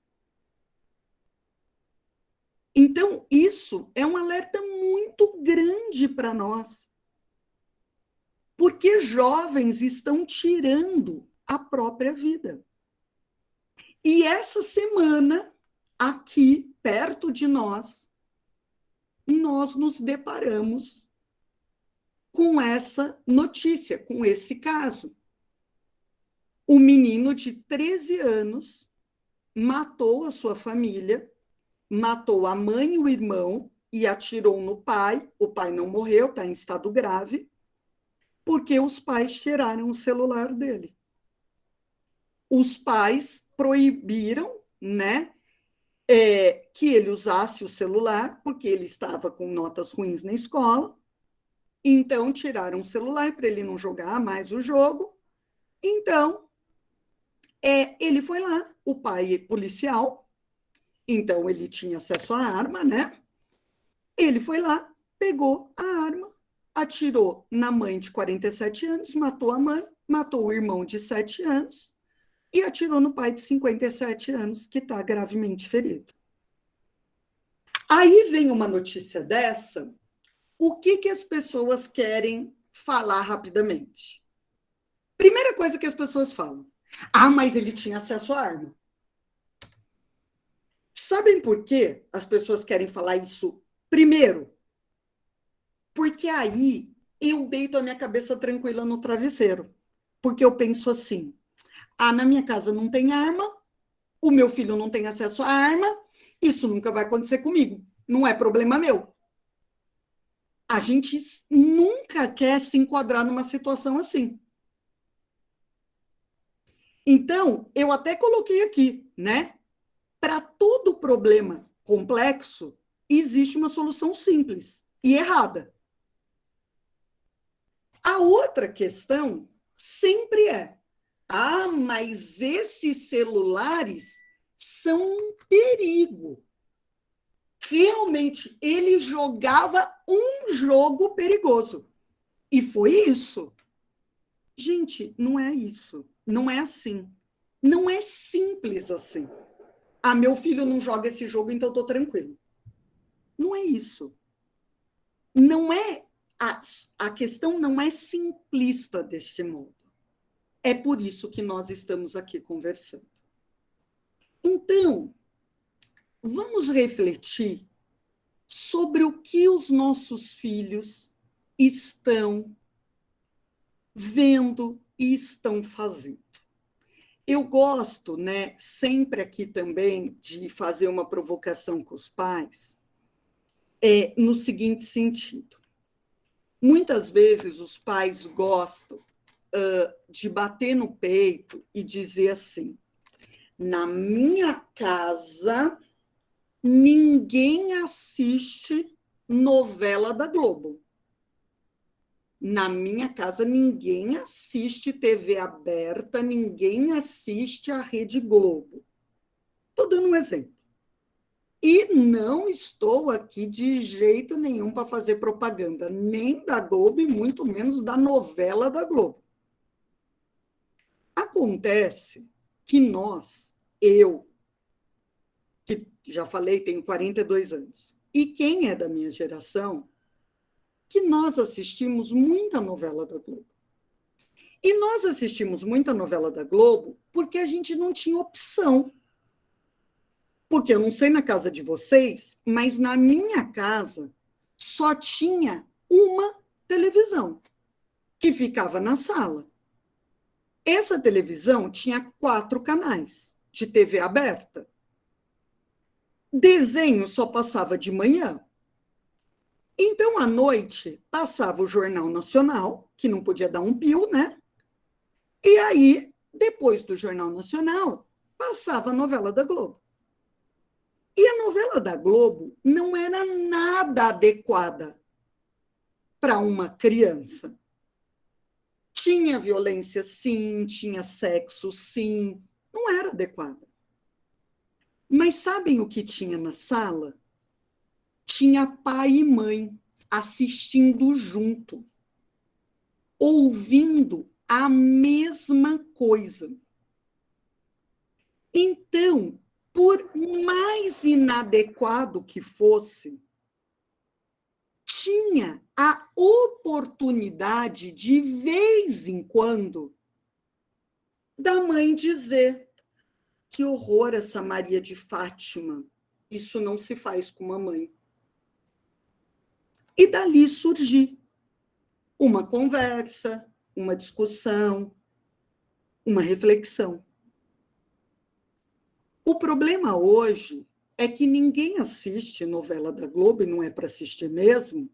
Então, isso é um alerta muito grande para nós. Porque jovens estão tirando a própria vida. E essa semana, aqui, perto de nós nos deparamos com essa notícia, com esse caso. O menino de 13 anos matou a sua família, matou a mãe e o irmão e atirou no pai. O pai não morreu, está em estado grave, porque os pais tiraram o celular dele. Os pais proibiram, né, que ele usasse o celular, porque ele estava com notas ruins na escola. Então, tiraram o celular para ele não jogar mais o jogo. Então, ele foi lá, o pai é policial, então ele tinha acesso à arma, né? Ele foi lá, pegou a arma, atirou na mãe de 47 anos, matou a mãe, matou o irmão de 7 anos e atirou no pai de 57 anos, que está gravemente ferido. Aí vem uma notícia dessa, o que as pessoas querem falar rapidamente? Primeira coisa que as pessoas falam, mas ele tinha acesso à arma. Sabem por que as pessoas querem falar isso primeiro? Porque aí eu deito a minha cabeça tranquila no travesseiro. Porque eu penso assim, na minha casa não tem arma, o meu filho não tem acesso à arma, isso nunca vai acontecer comigo, não é problema meu. A gente nunca quer se enquadrar numa situação assim. Então, eu até coloquei aqui, né? Para todo problema complexo, existe uma solução simples e errada. A outra questão sempre mas esses celulares são um perigo. Realmente, ele jogava um jogo perigoso. E foi isso. Gente, não é isso. Não é assim. Não é simples assim. Meu filho não joga esse jogo, então eu estou tranquilo. Não é isso. Não é a questão não é simplista deste modo. É por isso que nós estamos aqui conversando. Então, vamos refletir sobre o que os nossos filhos estão vendo e estão fazendo. Eu gosto, né, sempre aqui também de fazer uma provocação com os pais, no seguinte sentido. Muitas vezes os pais gostam de bater no peito e dizer assim, na minha casa, ninguém assiste novela da Globo. Na minha casa, ninguém assiste TV aberta, ninguém assiste a Rede Globo. Estou dando um exemplo. E não estou aqui de jeito nenhum para fazer propaganda, nem da Globo e muito menos da novela da Globo. Acontece que eu, que já falei, tenho 42 anos, e quem é da minha geração, que nós assistimos muita novela da Globo. E nós assistimos muita novela da Globo porque a gente não tinha opção. Porque eu não sei na casa de vocês, mas na minha casa só tinha uma televisão, que ficava na sala. Essa televisão tinha 4 canais de TV aberta. Desenho só passava de manhã. Então, à noite, passava o Jornal Nacional, que não podia dar um pio, né? E aí, depois do Jornal Nacional, passava a novela da Globo. E a novela da Globo não era nada adequada para uma criança. Tinha violência, sim, tinha sexo, sim, não era adequada. Mas sabem o que tinha na sala? Tinha pai e mãe assistindo junto, ouvindo a mesma coisa. Então, por mais inadequado que fosse, tinha a oportunidade, de vez em quando, da mãe dizer: que horror essa Maria de Fátima, isso não se faz com uma mãe. E dali surgir uma conversa, uma discussão, uma reflexão. O problema hoje é que ninguém assiste novela da Globo, e não é para assistir mesmo,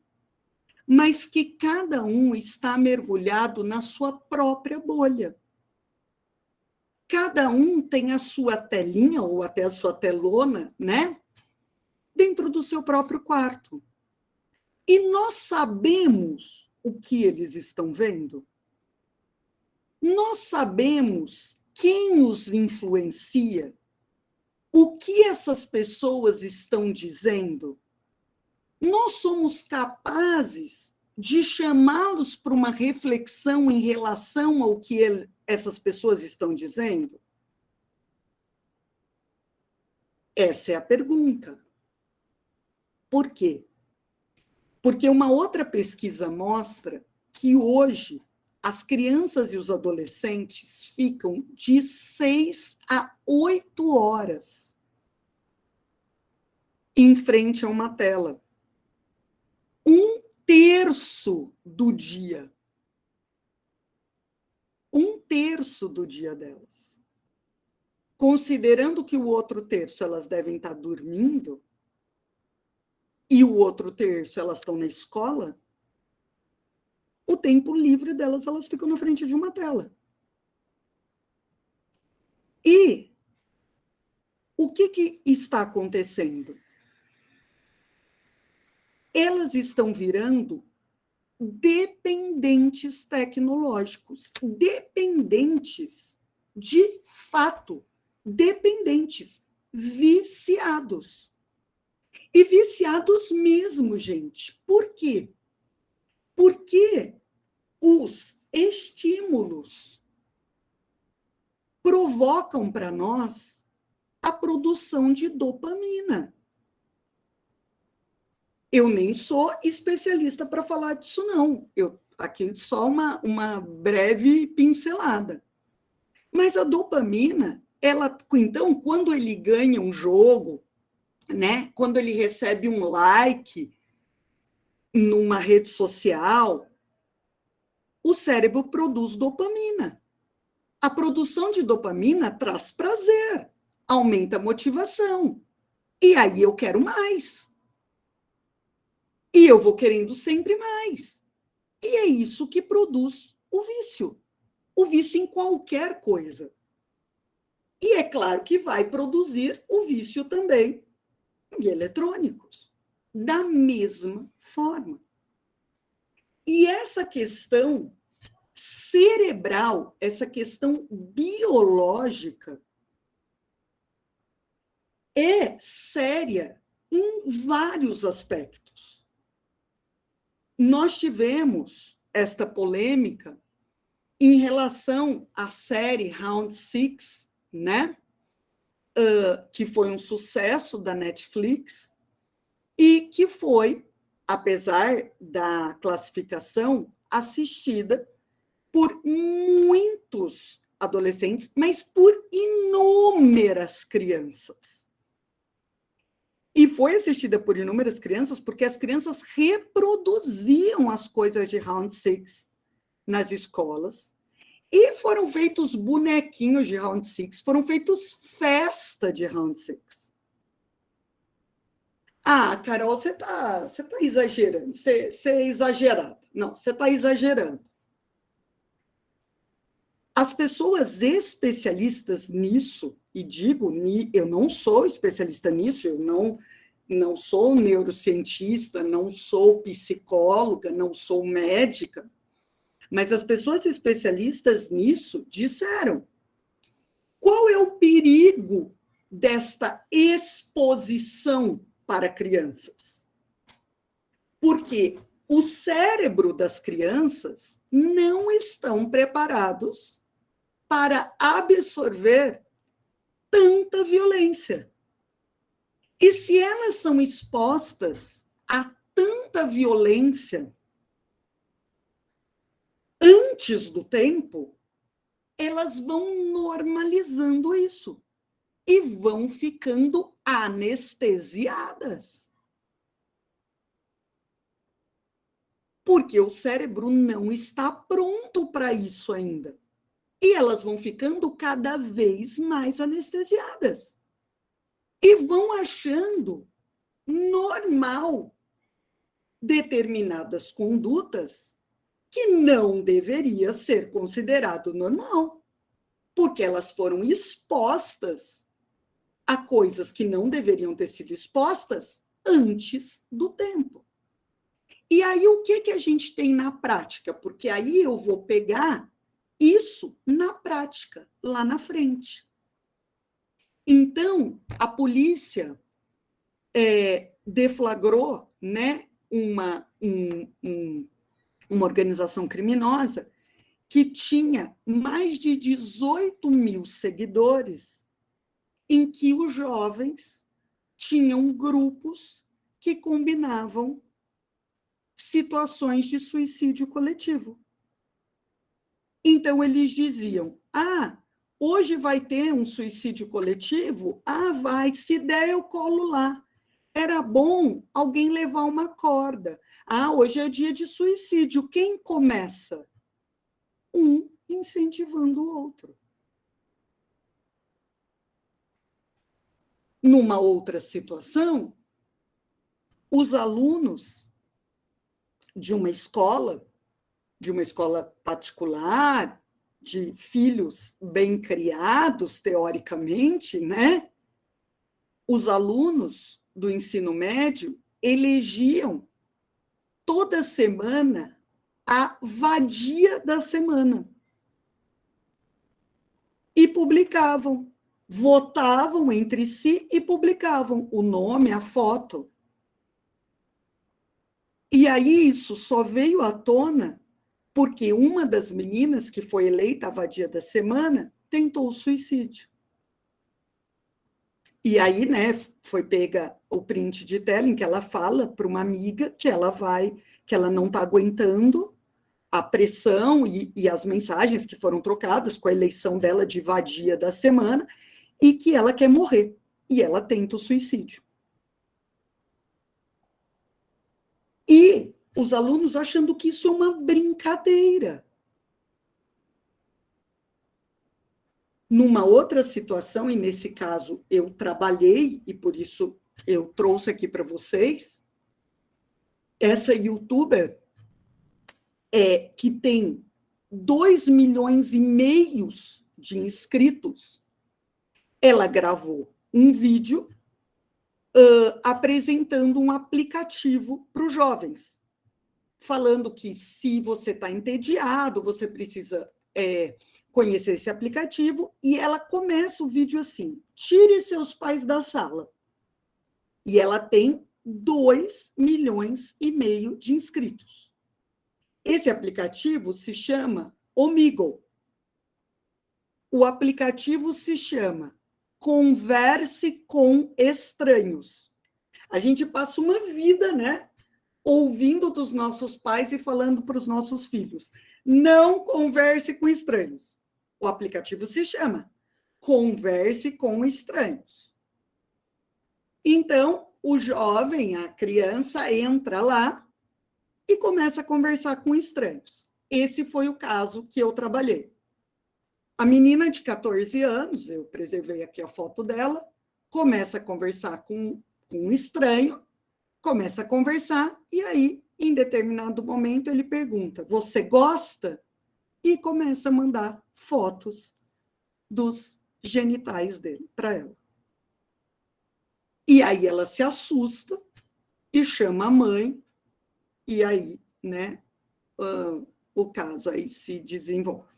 mas que cada um está mergulhado na sua própria bolha. Cada um tem a sua telinha, ou até a sua telona, né? Dentro do seu próprio quarto. E nós sabemos o que eles estão vendo? Nós sabemos quem os influencia? O que essas pessoas estão dizendo? Nós somos capazes de chamá-los para uma reflexão em relação ao que essas pessoas estão dizendo? Essa é a pergunta. Por quê? Porque uma outra pesquisa mostra que hoje as crianças e os adolescentes ficam de 6 a 8 horas em frente a uma tela. 1/3 do dia. 1/3 do dia delas. Considerando que o outro terço elas devem estar dormindo, e o outro terço elas estão na escola, o tempo livre delas, elas ficam na frente de uma tela. E o que está acontecendo? Elas estão virando dependentes tecnológicos, dependentes de fato, dependentes, viciados. E viciados mesmo, gente. Por quê? Porque os estímulos provocam para nós a produção de dopamina. Eu nem sou especialista para falar disso, não. Aqui só uma breve pincelada. Mas a dopamina, então, quando ele ganha um jogo, né, quando ele recebe um like numa rede social, o cérebro produz dopamina. A produção de dopamina traz prazer, aumenta a motivação. E aí eu quero mais. E eu vou querendo sempre mais. E é isso que produz o vício. O vício em qualquer coisa. E é claro que vai produzir o vício também em eletrônicos. Da mesma forma. E essa questão cerebral, essa questão biológica, é séria em vários aspectos. Nós tivemos esta polêmica em relação à série Round 6, né? Que foi um sucesso da Netflix, e que foi, apesar da classificação, assistida por muitos adolescentes, mas por inúmeras crianças. E foi assistida por inúmeras crianças porque as crianças reproduziam as coisas de Round Six nas escolas, e foram feitos bonequinhos de Round Six, foram feitos festa de Round Six. Ah, Carol, você tá exagerando, você é exagerada. Não, você está exagerando. As pessoas especialistas nisso, e digo, eu não sou especialista nisso, eu não sou neurocientista, não sou psicóloga, não sou médica, mas as pessoas especialistas nisso disseram: qual é o perigo desta exposição para crianças? Porque o cérebro das crianças não estão preparados para absorver tanta violência. E se elas são expostas a tanta violência antes do tempo, elas vão normalizando isso e vão ficando anestesiadas. Porque o cérebro não está pronto para isso ainda. E elas vão ficando cada vez mais anestesiadas. E vão achando normal determinadas condutas que não deveria ser considerado normal, porque elas foram expostas a coisas que não deveriam ter sido expostas antes do tempo. E aí, o que a gente tem na prática? Porque aí eu vou pegar isso na prática, lá na frente. Então, a polícia deflagrou, né, uma organização criminosa que tinha mais de 18 mil seguidores, em que os jovens tinham grupos que combinavam situações de suicídio coletivo. Então, eles diziam: hoje vai ter um suicídio coletivo? Vai, se der, eu colo lá. Era bom alguém levar uma corda. Hoje é dia de suicídio. Quem começa? Um incentivando o outro. Numa outra situação, os alunos de uma escola particular, de filhos bem criados, teoricamente, né? Os alunos do ensino médio elegiam toda semana a vadia da semana. E publicavam, votavam entre si e publicavam o nome, a foto. E aí isso só veio à tona porque uma das meninas que foi eleita a vadia da semana tentou o suicídio. E aí, né, foi pega o print de tela em que ela fala para uma amiga que ela não está aguentando a pressão e as mensagens que foram trocadas com a eleição dela de vadia da semana e que ela quer morrer. E ela tenta o suicídio. E os alunos achando que isso é uma brincadeira. Numa outra situação, e nesse caso eu trabalhei, e por isso eu trouxe aqui para vocês, essa youtuber que tem 2,5 milhões de inscritos, ela gravou um vídeo apresentando um aplicativo para os jovens, falando que se você está entediado, você precisa conhecer esse aplicativo, e ela começa o vídeo assim: tire seus pais da sala. E ela tem 2,5 milhões de inscritos. Esse aplicativo se chama Omegle. O aplicativo se chama Converse com Estranhos. A gente passa uma vida, né, ouvindo dos nossos pais e falando para os nossos filhos. Não converse com estranhos. O aplicativo se chama Converse com Estranhos. Então, o jovem, a criança, entra lá e começa a conversar com estranhos. Esse foi o caso que eu trabalhei. A menina de 14 anos, eu preservei aqui a foto dela, começa a conversar com um estranho, começa a conversar, e aí, em determinado momento, ele pergunta, você gosta? E começa a mandar fotos dos genitais dele para ela. E aí ela se assusta e chama a mãe, e aí, né, o caso aí se desenvolve.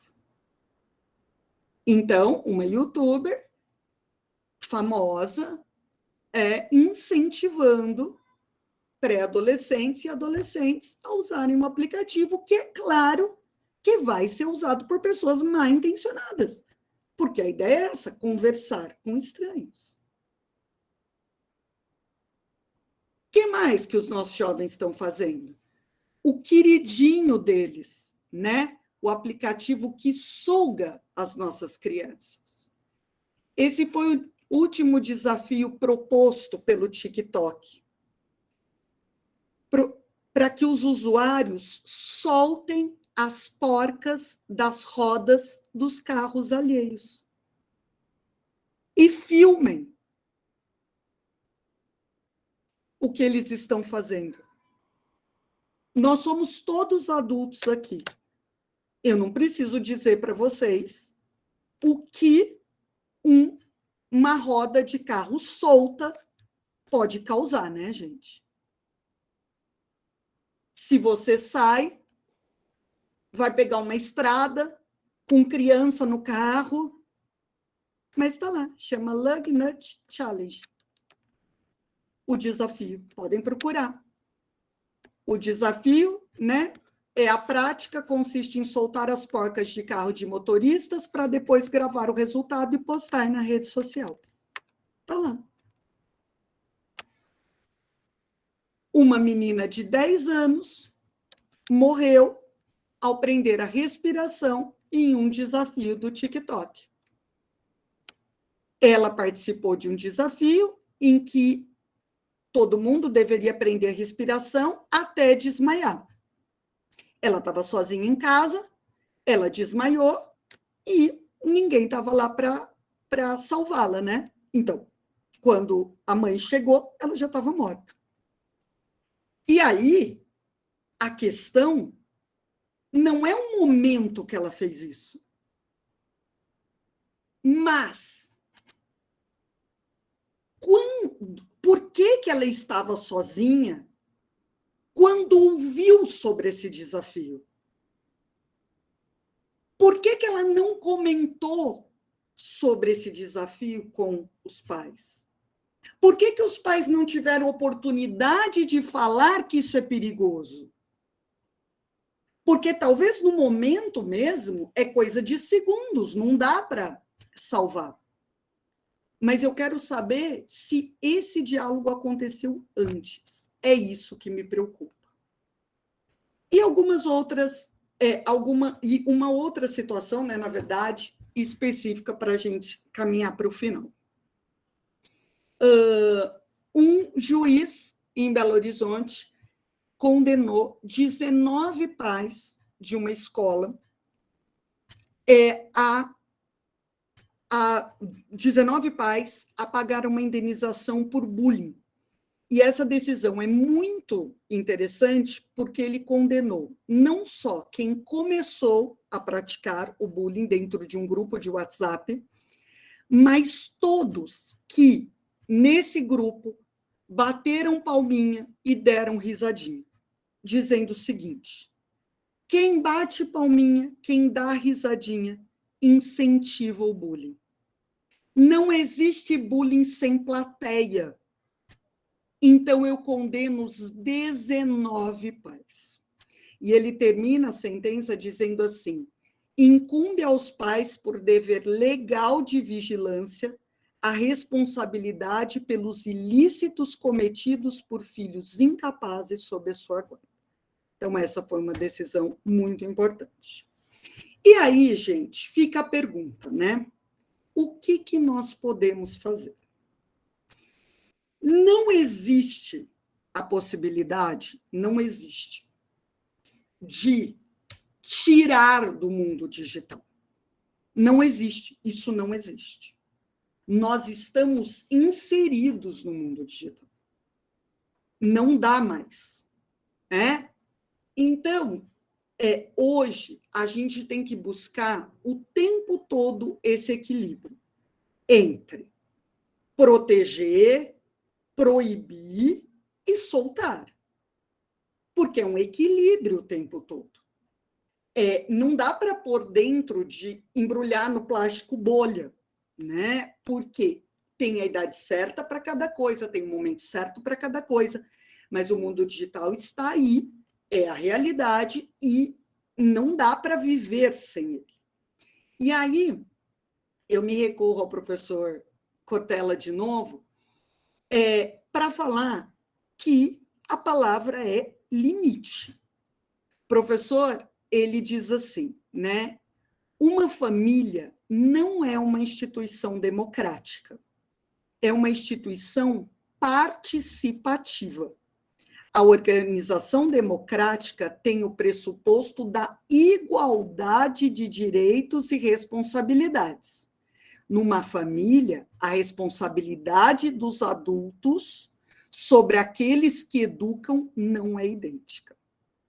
Então, uma youtuber famosa incentivando pré-adolescentes e adolescentes a usarem um aplicativo que, é claro, que vai ser usado por pessoas mal intencionadas. Porque a ideia é essa, conversar com estranhos. O que mais que os nossos jovens estão fazendo? O queridinho deles, né? O aplicativo que suga as nossas crianças. Esse foi o último desafio proposto pelo TikTok. Para que os usuários soltem as porcas das rodas dos carros alheios. E filmem o que eles estão fazendo. Nós somos todos adultos aqui. Eu não preciso dizer para vocês o que uma roda de carro solta pode causar, né, gente? Se você sai, vai pegar uma estrada com criança no carro, mas está lá, chama Lug Nut Challenge. O desafio, podem procurar. O desafio, né, a prática consiste em soltar as porcas de carro de motoristas para depois gravar o resultado e postar na rede social. Está lá. Uma menina de 10 anos morreu ao prender a respiração em um desafio do TikTok. Ela participou de um desafio em que todo mundo deveria prender a respiração até desmaiar. Ela estava sozinha em casa, ela desmaiou e ninguém estava lá para salvá-la, né? Então, quando a mãe chegou, ela já estava morta. E aí, a questão não é o momento que ela fez isso, mas por que ela estava sozinha quando ouviu sobre esse desafio? Por que ela não comentou sobre esse desafio com os pais? Por que os pais não tiveram oportunidade de falar que isso é perigoso? Porque talvez no momento mesmo é coisa de segundos, não dá para salvar. Mas eu quero saber se esse diálogo aconteceu antes. É isso que me preocupa. E algumas outras, uma outra situação, né, na verdade, específica para a gente caminhar para o final. Um juiz em Belo Horizonte condenou 19 pais de uma escola a 19 pais a pagar uma indenização por bullying. E essa decisão é muito interessante porque ele condenou não só quem começou a praticar o bullying dentro de um grupo de WhatsApp, mas todos que, nesse grupo, bateram palminha e deram risadinha, dizendo o seguinte: quem bate palminha, quem dá risadinha, incentiva o bullying. Não existe bullying sem plateia. Então, eu condeno os 19 pais. E ele termina a sentença dizendo assim: incumbe aos pais, por dever legal de vigilância, a responsabilidade pelos ilícitos cometidos por filhos incapazes sob a sua guarda. Então, essa foi uma decisão muito importante. E aí, gente, fica a pergunta, né? O que nós podemos fazer? Não existe a possibilidade, não existe, de tirar do mundo digital. Não existe, isso não existe. Nós estamos inseridos no mundo digital. Não dá mais. Então, hoje, a gente tem que buscar o tempo todo esse equilíbrio entre proteger, proibir e soltar. Porque é um equilíbrio o tempo todo. Não dá para pôr dentro de embrulhar no plástico bolha, né? Porque tem a idade certa para cada coisa, tem o momento certo para cada coisa, mas o mundo digital está aí, é a realidade e não dá para viver sem ele. E aí, eu me recorro ao professor Cortella de novo, para falar que a palavra é limite. Professor, ele diz assim, né? Uma família não é uma instituição democrática, é uma instituição participativa. A organização democrática tem o pressuposto da igualdade de direitos e responsabilidades. Numa família, a responsabilidade dos adultos sobre aqueles que educam não é idêntica.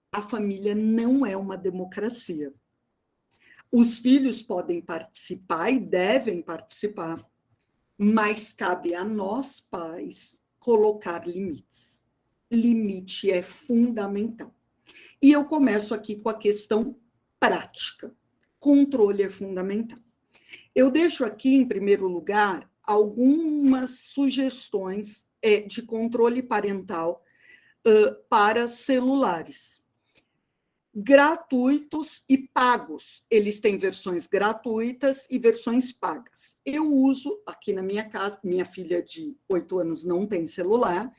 A família não é uma democracia. Os filhos podem participar e devem participar, mas cabe a nós, pais, colocar limites. Limite é fundamental. E eu começo aqui com a questão prática. Controle é fundamental. Eu deixo aqui, em primeiro lugar, algumas sugestões de controle parental para celulares. Gratuitos e pagos. Eles têm versões gratuitas e versões pagas. Eu uso, aqui na minha casa, minha filha de 8 anos não tem celular,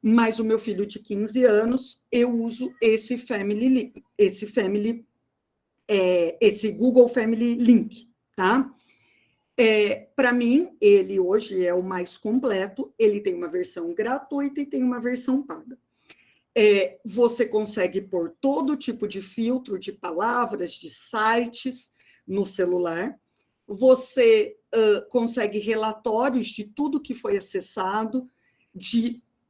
mas o meu filho de 15 anos, eu uso esse Google Family Link, tá? Para mim, ele hoje é o mais completo, ele tem uma versão gratuita e tem uma versão paga. Você consegue pôr todo tipo de filtro de palavras, de sites no celular, você consegue relatórios de tudo que foi acessado,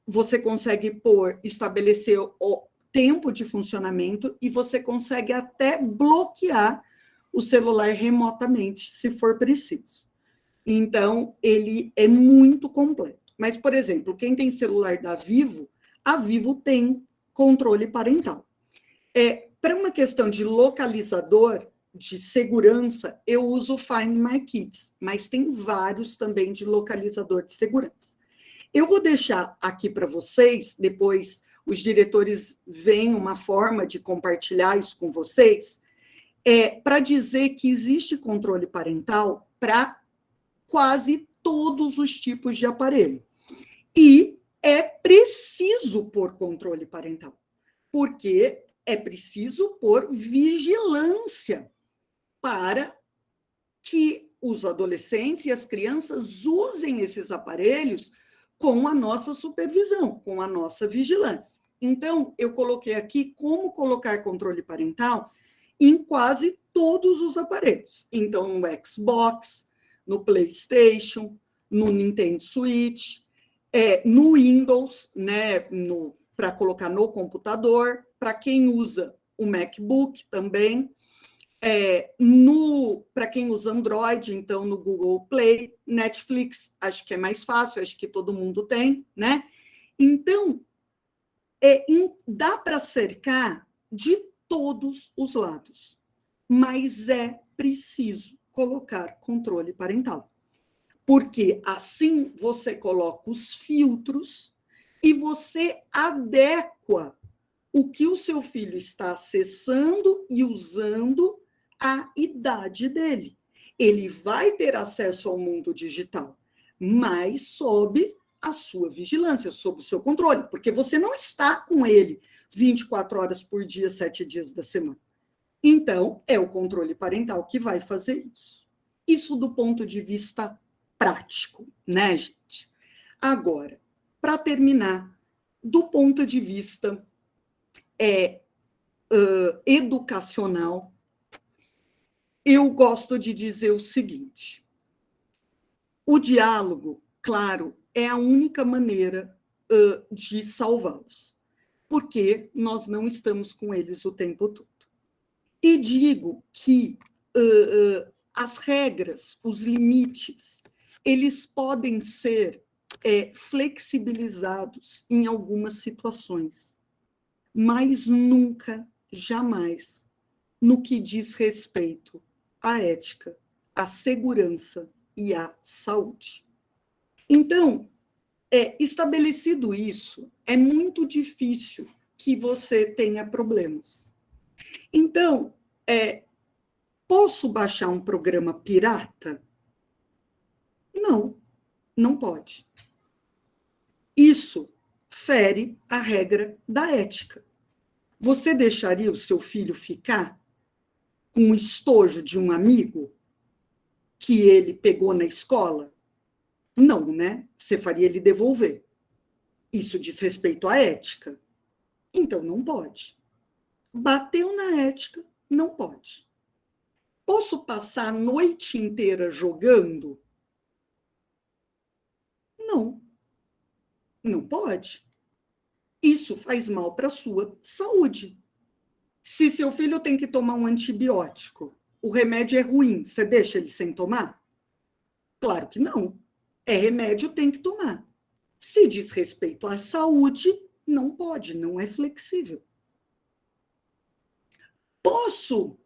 você consegue estabelecer o tempo de funcionamento e você consegue até bloquear o celular remotamente, se for preciso. Então, ele é muito completo. Mas, por exemplo, quem tem celular da Vivo, a Vivo tem controle parental. Para uma questão de localizador, de segurança, eu uso o Find My Kids, mas tem vários também de localizador de segurança. Eu vou deixar aqui para vocês, depois os diretores veem uma forma de compartilhar isso com vocês, para dizer que existe controle parental para quase todos os tipos de aparelho. E é preciso pôr controle parental, porque é preciso pôr vigilância para que os adolescentes e as crianças usem esses aparelhos com a nossa supervisão, com a nossa vigilância. Então, eu coloquei aqui como colocar controle parental em quase todos os aparelhos. Então, no Xbox, no PlayStation, no Nintendo Switch, no Windows, né, para colocar no computador, para quem usa o MacBook também, para quem usa Android, então no Google Play, Netflix, acho que é mais fácil, acho que todo mundo tem, né? Então, dá para cercar de todos os lados, mas é preciso colocar controle parental, porque assim você coloca os filtros e você adequa o que o seu filho está acessando e usando à idade dele. Ele vai ter acesso ao mundo digital, mas sob a sua vigilância, sob o seu controle, porque você não está com ele 24 horas por dia, 7 dias da semana. Então, é o controle parental que vai fazer isso. Isso do ponto de vista prático, né, gente? Agora, para terminar, do ponto de vista educacional, eu gosto de dizer o seguinte: o diálogo, claro, é a única maneira de salvá-los, porque nós não estamos com eles o tempo todo. E digo que as regras, os limites, eles podem ser flexibilizados em algumas situações, mas nunca, jamais, no que diz respeito à ética, à segurança e à saúde. Então, estabelecido isso, é muito difícil que você tenha problemas. Então, posso baixar um programa pirata? Não, não pode. Isso fere a regra da ética. Você deixaria o seu filho ficar com o estojo de um amigo que ele pegou na escola? Não, né? Você faria ele devolver. Isso diz respeito à ética. Então, não pode. Bateu na ética, não pode. Posso passar a noite inteira jogando? Não. Não pode. Isso faz mal para a sua saúde. Se seu filho tem que tomar um antibiótico, o remédio é ruim, você deixa ele sem tomar? Claro que não. É remédio, tem que tomar. Se diz respeito à saúde, não pode, não é flexível. Posso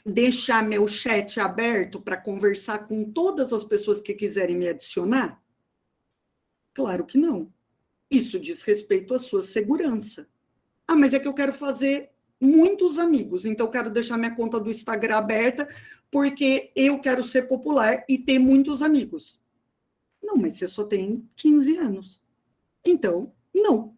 deixar meu chat aberto para conversar com todas as pessoas que quiserem me adicionar? Claro que não. Isso diz respeito à sua segurança. Ah, mas é que eu quero fazer muitos amigos, então eu quero deixar minha conta do Instagram aberta porque eu quero ser popular e ter muitos amigos. Não, mas você só tem 15 anos. Então, não.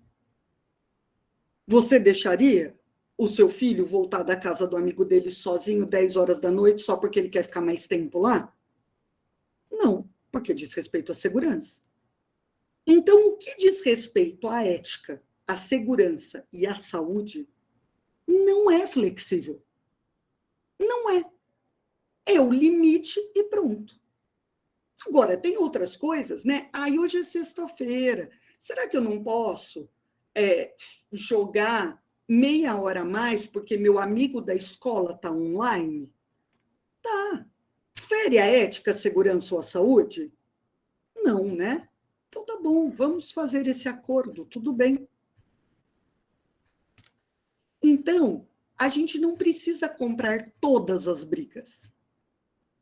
Você deixaria o seu filho voltar da casa do amigo dele sozinho 10 horas da noite só porque ele quer ficar mais tempo lá? Não, porque diz respeito à segurança. Então, o que diz respeito à ética, à segurança e à saúde não é flexível. Não é. É o limite e pronto. Agora, tem outras coisas, né? Hoje é sexta-feira. Será que eu não posso jogar meia hora a mais porque meu amigo da escola está online? Tá. Fere a ética, a segurança ou a saúde? Não, né? Então tá bom, vamos fazer esse acordo, tudo bem. Então, a gente não precisa comprar todas as brigas,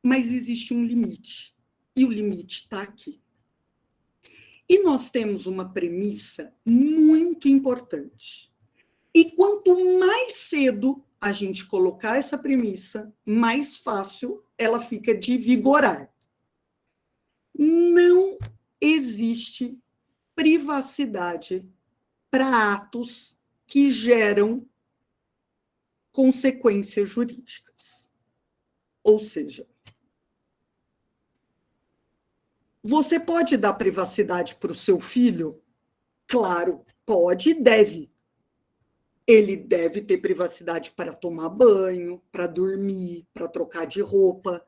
mas existe um limite, e o limite está aqui. E nós temos uma premissa muito importante. E quanto mais cedo a gente colocar essa premissa, mais fácil ela fica de vigorar. Não existe privacidade para atos que geram consequências jurídicas. Ou seja, você pode dar privacidade para o seu filho? Claro, pode e deve. Ele deve ter privacidade para tomar banho, para dormir, para trocar de roupa.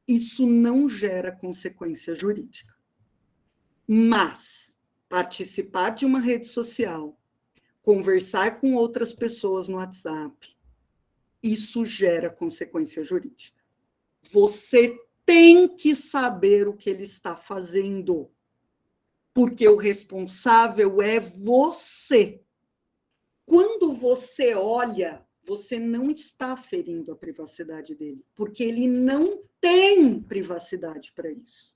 Isso não gera consequência jurídica. Mas participar de uma rede social, conversar com outras pessoas no WhatsApp, isso gera consequência jurídica. Você tem que saber o que ele está fazendo, porque o responsável é você. Quando você olha, você não está ferindo a privacidade dele, porque ele não tem privacidade para isso.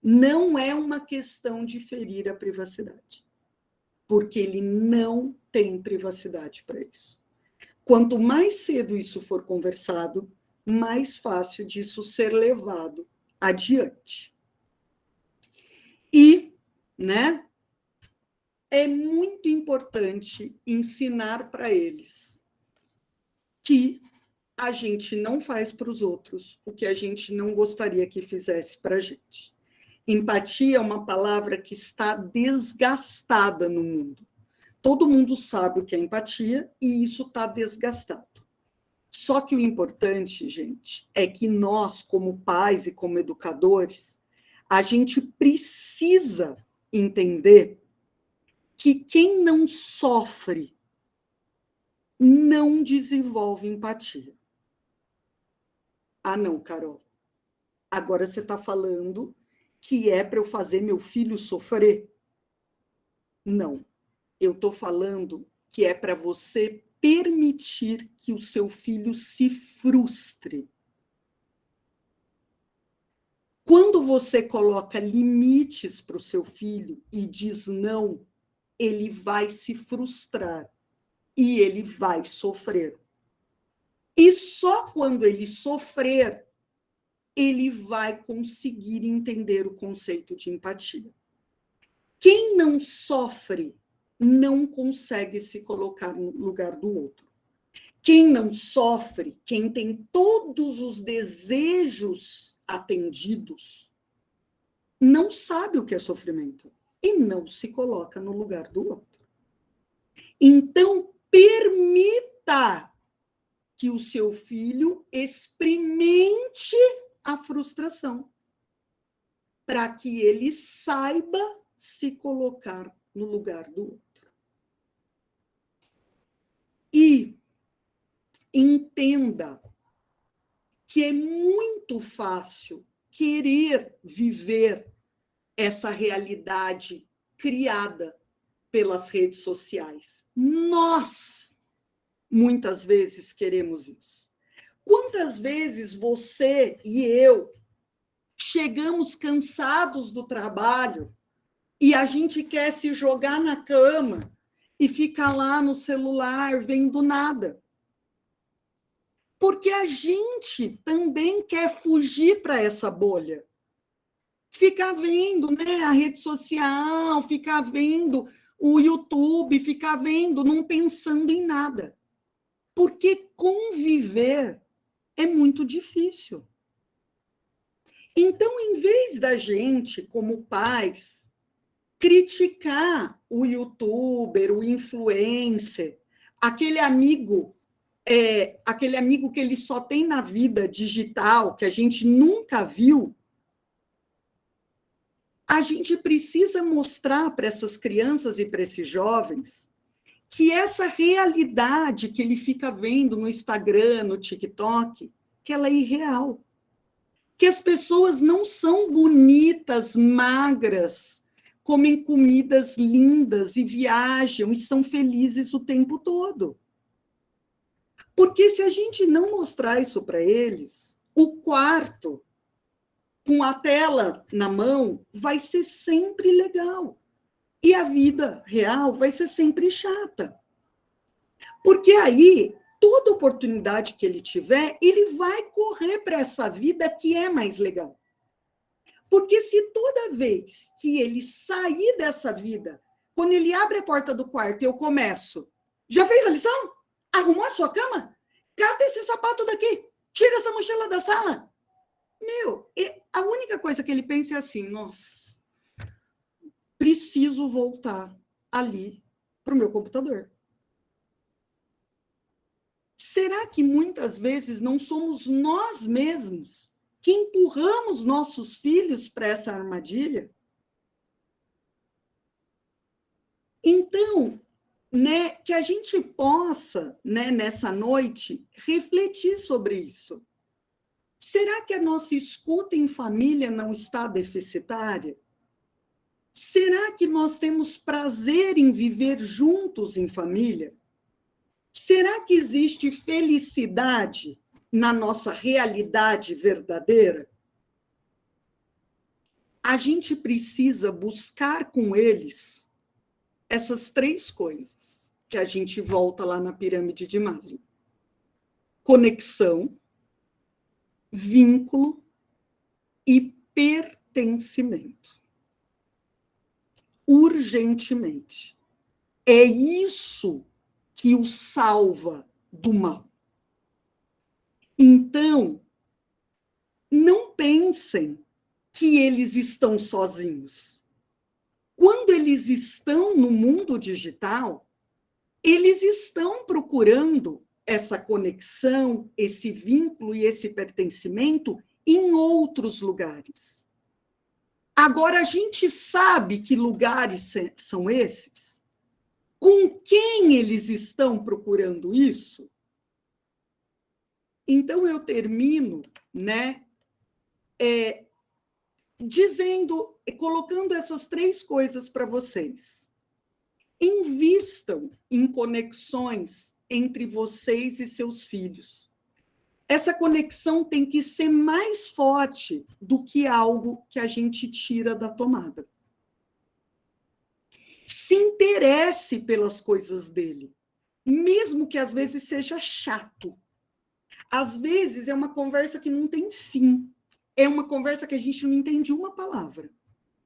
Não é uma questão de ferir a privacidade, porque ele não tem privacidade para isso. Quanto mais cedo isso for conversado, mais fácil disso ser levado adiante. né? É muito importante ensinar para eles que a gente não faz para os outros o que a gente não gostaria que fizesse para a gente. Empatia é uma palavra que está desgastada no mundo. Todo mundo sabe o que é empatia e isso está desgastado. Só que o importante, gente, é que nós, como pais e como educadores, a gente precisa entender que quem não sofre não desenvolve empatia. Ah, não, Carol. Agora você está falando que é para eu fazer meu filho sofrer? Não. Eu estou falando que é para você permitir que o seu filho se frustre. Quando você coloca limites para o seu filho e diz não, ele vai se frustrar e ele vai sofrer. E só quando ele sofrer, ele vai conseguir entender o conceito de empatia. Quem não sofre não consegue se colocar no lugar do outro. Quem não sofre, quem tem todos os desejos atendidos, não sabe o que é sofrimento e não se coloca no lugar do outro. Então, permita que o seu filho experimente a frustração, para que ele saiba se colocar no lugar do outro. E entenda que é muito fácil querer viver essa realidade criada pelas redes sociais. Nós, muitas vezes, queremos isso. Quantas vezes você e eu chegamos cansados do trabalho e a gente quer se jogar na cama e ficar lá no celular vendo nada? Porque a gente também quer fugir para essa bolha. Ficar vendo, né, a rede social, ficar vendo o YouTube, ficar vendo, não pensando em nada. Porque conviver é muito difícil. Então, em vez da gente, como pais, criticar o youtuber, o influencer, aquele amigo que ele só tem na vida digital, que a gente nunca viu, a gente precisa mostrar para essas crianças e para esses jovens que essa realidade que ele fica vendo no Instagram, no TikTok, que ela é irreal. Que as pessoas não são bonitas, magras, comem comidas lindas e viajam e são felizes o tempo todo. Porque se a gente não mostrar isso para eles, o quarto, com a tela na mão, vai ser sempre legal. E a vida real vai ser sempre chata. Porque aí, toda oportunidade que ele tiver, ele vai correr para essa vida que é mais legal. Porque se toda vez que ele sair dessa vida, quando ele abre a porta do quarto e eu começo, já fez a lição? Arrumou a sua cama? Cata esse sapato daqui, tira essa mochila da sala. Meu, a única coisa que ele pensa é assim, nossa, preciso voltar ali para o meu computador. Será que muitas vezes não somos nós mesmos que empurramos nossos filhos para essa armadilha? Então, né, que a gente possa, né, nessa noite, refletir sobre isso. Será que a nossa escuta em família não está deficitária? Será que nós temos prazer em viver juntos em família? Será que existe felicidade na nossa realidade verdadeira? A gente precisa buscar com eles essas três coisas que a gente volta lá na pirâmide de Maslow: conexão, vínculo e pertencimento. urgentemente. É isso que o salva do mal. Então, não pensem que eles estão sozinhos. Quando eles estão no mundo digital, eles estão procurando essa conexão, esse vínculo e esse pertencimento em outros lugares. Agora, a gente sabe que lugares são esses? Com quem eles estão procurando isso? Então, eu termino, né, colocando essas 3 coisas para vocês. Invistam em conexões entre vocês e seus filhos. Essa conexão tem que ser mais forte do que algo que a gente tira da tomada. Se interesse pelas coisas dele, mesmo que às vezes seja chato. Às vezes é uma conversa que não tem fim. É uma conversa que a gente não entende uma palavra.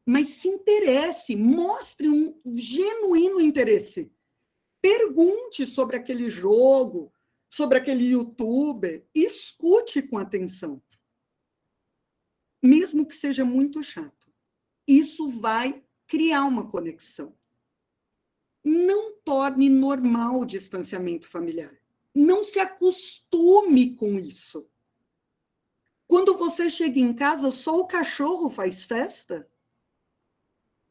Mas se interesse, mostre um genuíno interesse. Pergunte sobre aquele jogo, sobre aquele youtuber, escute com atenção. Mesmo que seja muito chato. Isso vai criar uma conexão. Não torne normal o distanciamento familiar. Não se acostume com isso. Quando você chega em casa, só o cachorro faz festa?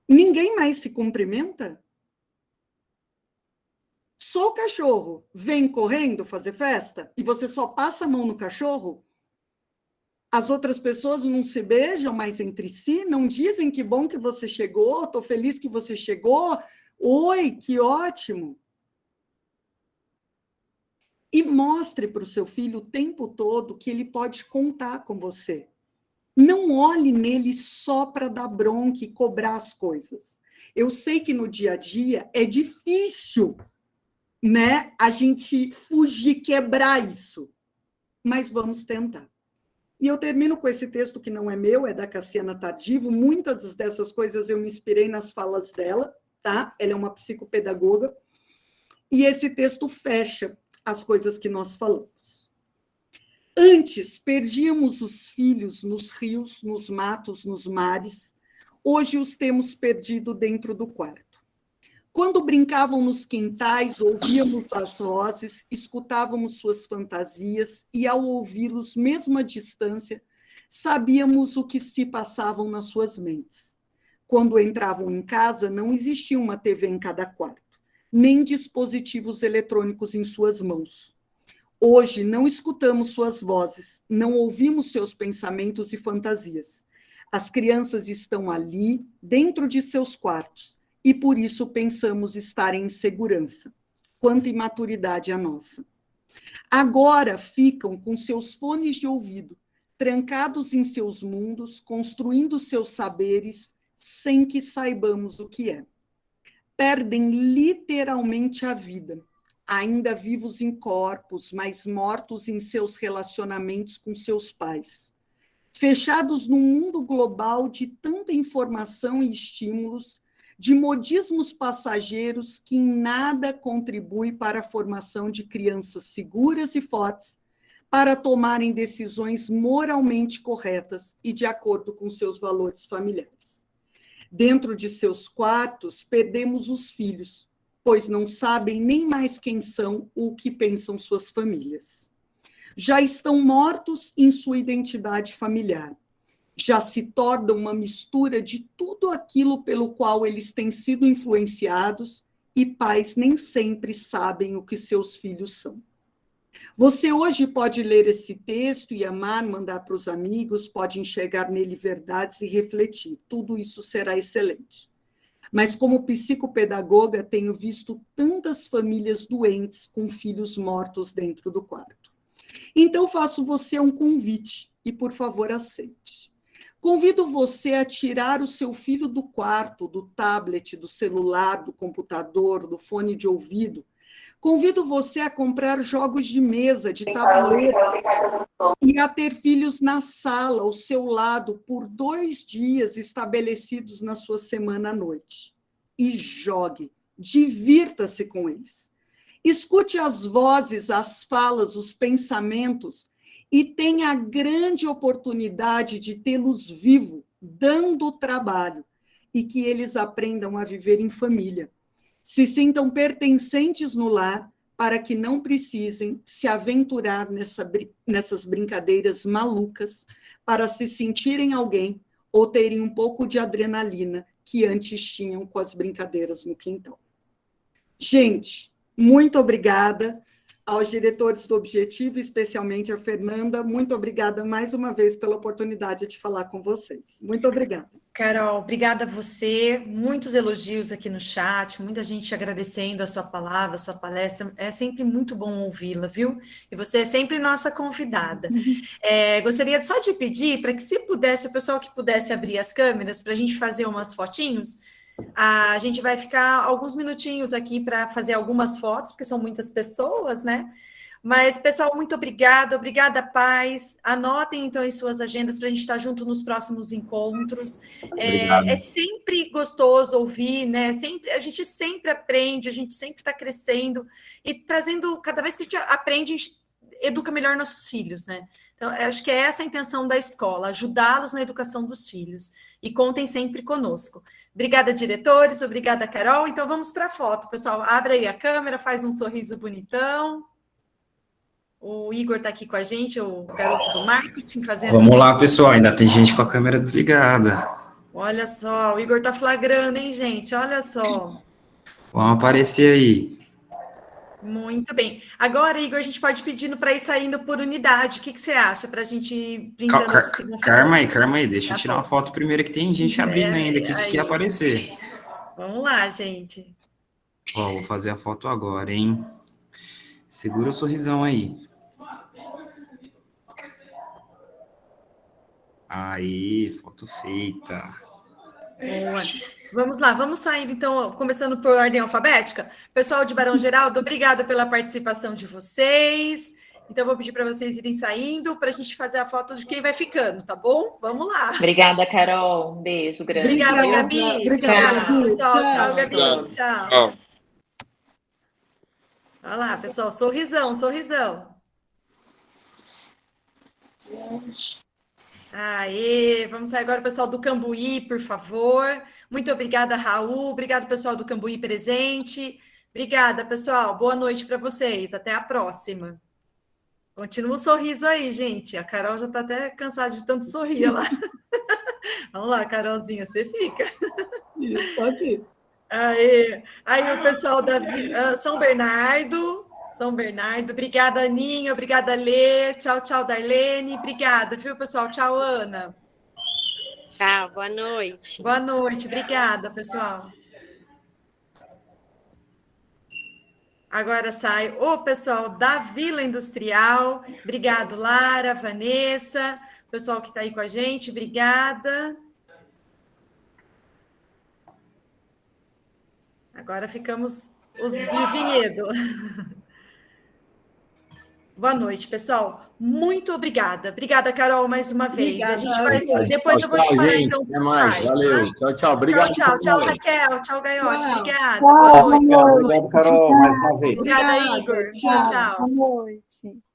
Ninguém mais se cumprimenta? Só o cachorro vem correndo fazer festa e você só passa a mão no cachorro? As outras pessoas não se beijam mais entre si? Não dizem que bom que você chegou, estou feliz que você chegou, oi, que ótimo. E mostre para o seu filho o tempo todo que ele pode contar com você. Não olhe nele só para dar bronca e cobrar as coisas. Eu sei que no dia a dia é difícil, né, a gente fugir, quebrar isso. Mas vamos tentar. E eu termino com esse texto que não é meu, é da Cassiana Tardivo. Muitas dessas coisas eu me inspirei nas falas dela, tá? Ela é uma psicopedagoga. E esse texto fecha as coisas que nós falamos. Antes, perdíamos os filhos nos rios, nos matos, nos mares. Hoje os temos perdido dentro do quarto. Quando brincavam nos quintais, ouvíamos as vozes, escutávamos suas fantasias e, ao ouvi-los, mesmo à distância, sabíamos o que se passavam nas suas mentes. Quando entravam em casa, não existia uma TV em cada quarto, nem dispositivos eletrônicos em suas mãos. Hoje, não escutamos suas vozes, não ouvimos seus pensamentos e fantasias. As crianças estão ali, dentro de seus quartos, e por isso pensamos estar em segurança. Quanta imaturidade a nossa. Agora ficam com seus fones de ouvido, trancados em seus mundos, construindo seus saberes, sem que saibamos o que é. Perdem literalmente a vida, ainda vivos em corpos, mas mortos em seus relacionamentos com seus pais. Fechados num mundo global de tanta informação e estímulos, de modismos passageiros que em nada contribuem para a formação de crianças seguras e fortes, para tomarem decisões moralmente corretas e de acordo com seus valores familiares. Dentro de seus quartos, perdemos os filhos, pois não sabem nem mais quem são ou o que pensam suas famílias. Já estão mortos em sua identidade familiar. Já se tornam uma mistura de tudo aquilo pelo qual eles têm sido influenciados e pais nem sempre sabem o que seus filhos são. Você hoje pode ler esse texto e amar, mandar para os amigos, pode enxergar nele verdades e refletir. Tudo isso será excelente. Mas como psicopedagoga, tenho visto tantas famílias doentes com filhos mortos dentro do quarto. Então, faço você um convite e, por favor, aceite. Convido você a tirar o seu filho do quarto, do tablet, do celular, do computador, do fone de ouvido. Convido você a comprar jogos de mesa, de tabuleiro, e a ter filhos na sala, ao seu lado, por 2 dias estabelecidos na sua semana à noite. e jogue. Divirta-se com eles. Escute as vozes, as falas, os pensamentos e tenha a grande oportunidade de tê-los vivo, dando trabalho, e que eles aprendam a viver em família. Se sintam pertencentes no lar, para que não precisem se aventurar nessas brincadeiras malucas, para se sentirem alguém ou terem um pouco de adrenalina que antes tinham com as brincadeiras no quintal. Gente, muito obrigada aos diretores do Objetivo, especialmente a Fernanda. Muito obrigada mais uma vez pela oportunidade de falar com vocês. Muito obrigada. Carol, obrigada a você. Muitos elogios aqui no chat, muita gente agradecendo a sua palavra, a sua palestra. É sempre muito bom ouvi-la, viu? E você é sempre nossa convidada. Gostaria só de pedir para que, se pudesse, o pessoal que pudesse abrir as câmeras para a gente fazer umas fotinhos. A gente vai ficar alguns minutinhos aqui para fazer algumas fotos, porque são muitas pessoas, né? Mas, pessoal, muito obrigada, paz. Anotem, então, em suas agendas para a gente estar junto nos próximos encontros. É sempre gostoso ouvir, né? A gente sempre aprende, a gente sempre está crescendo e trazendo, cada vez que a gente aprende, a gente educa melhor nossos filhos, né? Então, acho que é essa a intenção da escola, ajudá-los na educação dos filhos. E contem sempre conosco. Obrigada, diretores, obrigada, Carol. Então, vamos para a foto, pessoal. Abre aí a câmera, faz um sorriso bonitão. O Igor está aqui com a gente, o garoto do marketing, fazendo... Vamos lá, pessoal, ainda tem gente com a câmera desligada. Olha só, o Igor está flagrando, hein, gente? Olha só. Vamos aparecer aí. Muito bem. Agora, Igor, a gente pode ir pedindo para ir saindo por unidade. O que você acha para a gente ir brindando? Calma aí. Deixa eu tirar uma foto primeiro, que tem gente abrindo ainda aqui que quer aparecer. Vamos lá, gente. Ó, vou fazer a foto agora, hein? Segura o sorrisão aí. Aí, foto feita. Boa. Vamos lá, vamos sair, então, começando por ordem alfabética. Pessoal de Barão Geraldo, obrigada pela participação de vocês. Então, vou pedir para vocês irem saindo para a gente fazer a foto de quem vai ficando, tá bom? Vamos lá. Obrigada, Carol. Um beijo grande. Obrigada, Gabi. Obrigada, pessoal. Tchau, Gabi. Tchau. Olha lá, pessoal, sorrisão. Aê, vamos sair agora, pessoal do Cambuí, por favor. Muito obrigada, Raul. Obrigado, pessoal do Cambuí presente. Obrigada, pessoal. Boa noite para vocês. Até a próxima. Continua o sorriso aí, gente. A Carol já está até cansada de tanto sorrir lá. Vamos lá, Carolzinha, você fica. Isso, pode ir. Aí o pessoal da São Bernardo, obrigada, Aninha, obrigada, Lê, tchau, Darlene, obrigada, viu, pessoal, tchau, Ana. Tchau, boa noite. Boa noite, obrigada, pessoal. Agora sai o pessoal da Vila Industrial, obrigado, Lara, Vanessa, pessoal que está aí com a gente, obrigada. Agora ficamos os de Vinhedo. Boa noite, pessoal. Muito obrigada. Obrigada, Carol, mais uma vez. Obrigada, a gente vai... Depois eu vou disparar, então. Até mais. Valeu. Tá? Tchau. Obrigado. Tchau, Raquel. Tchau, Gaiotti. Obrigada. Boa noite. Obrigado, Carol, mais uma vez. Obrigada, Igor. Tchau. Boa noite.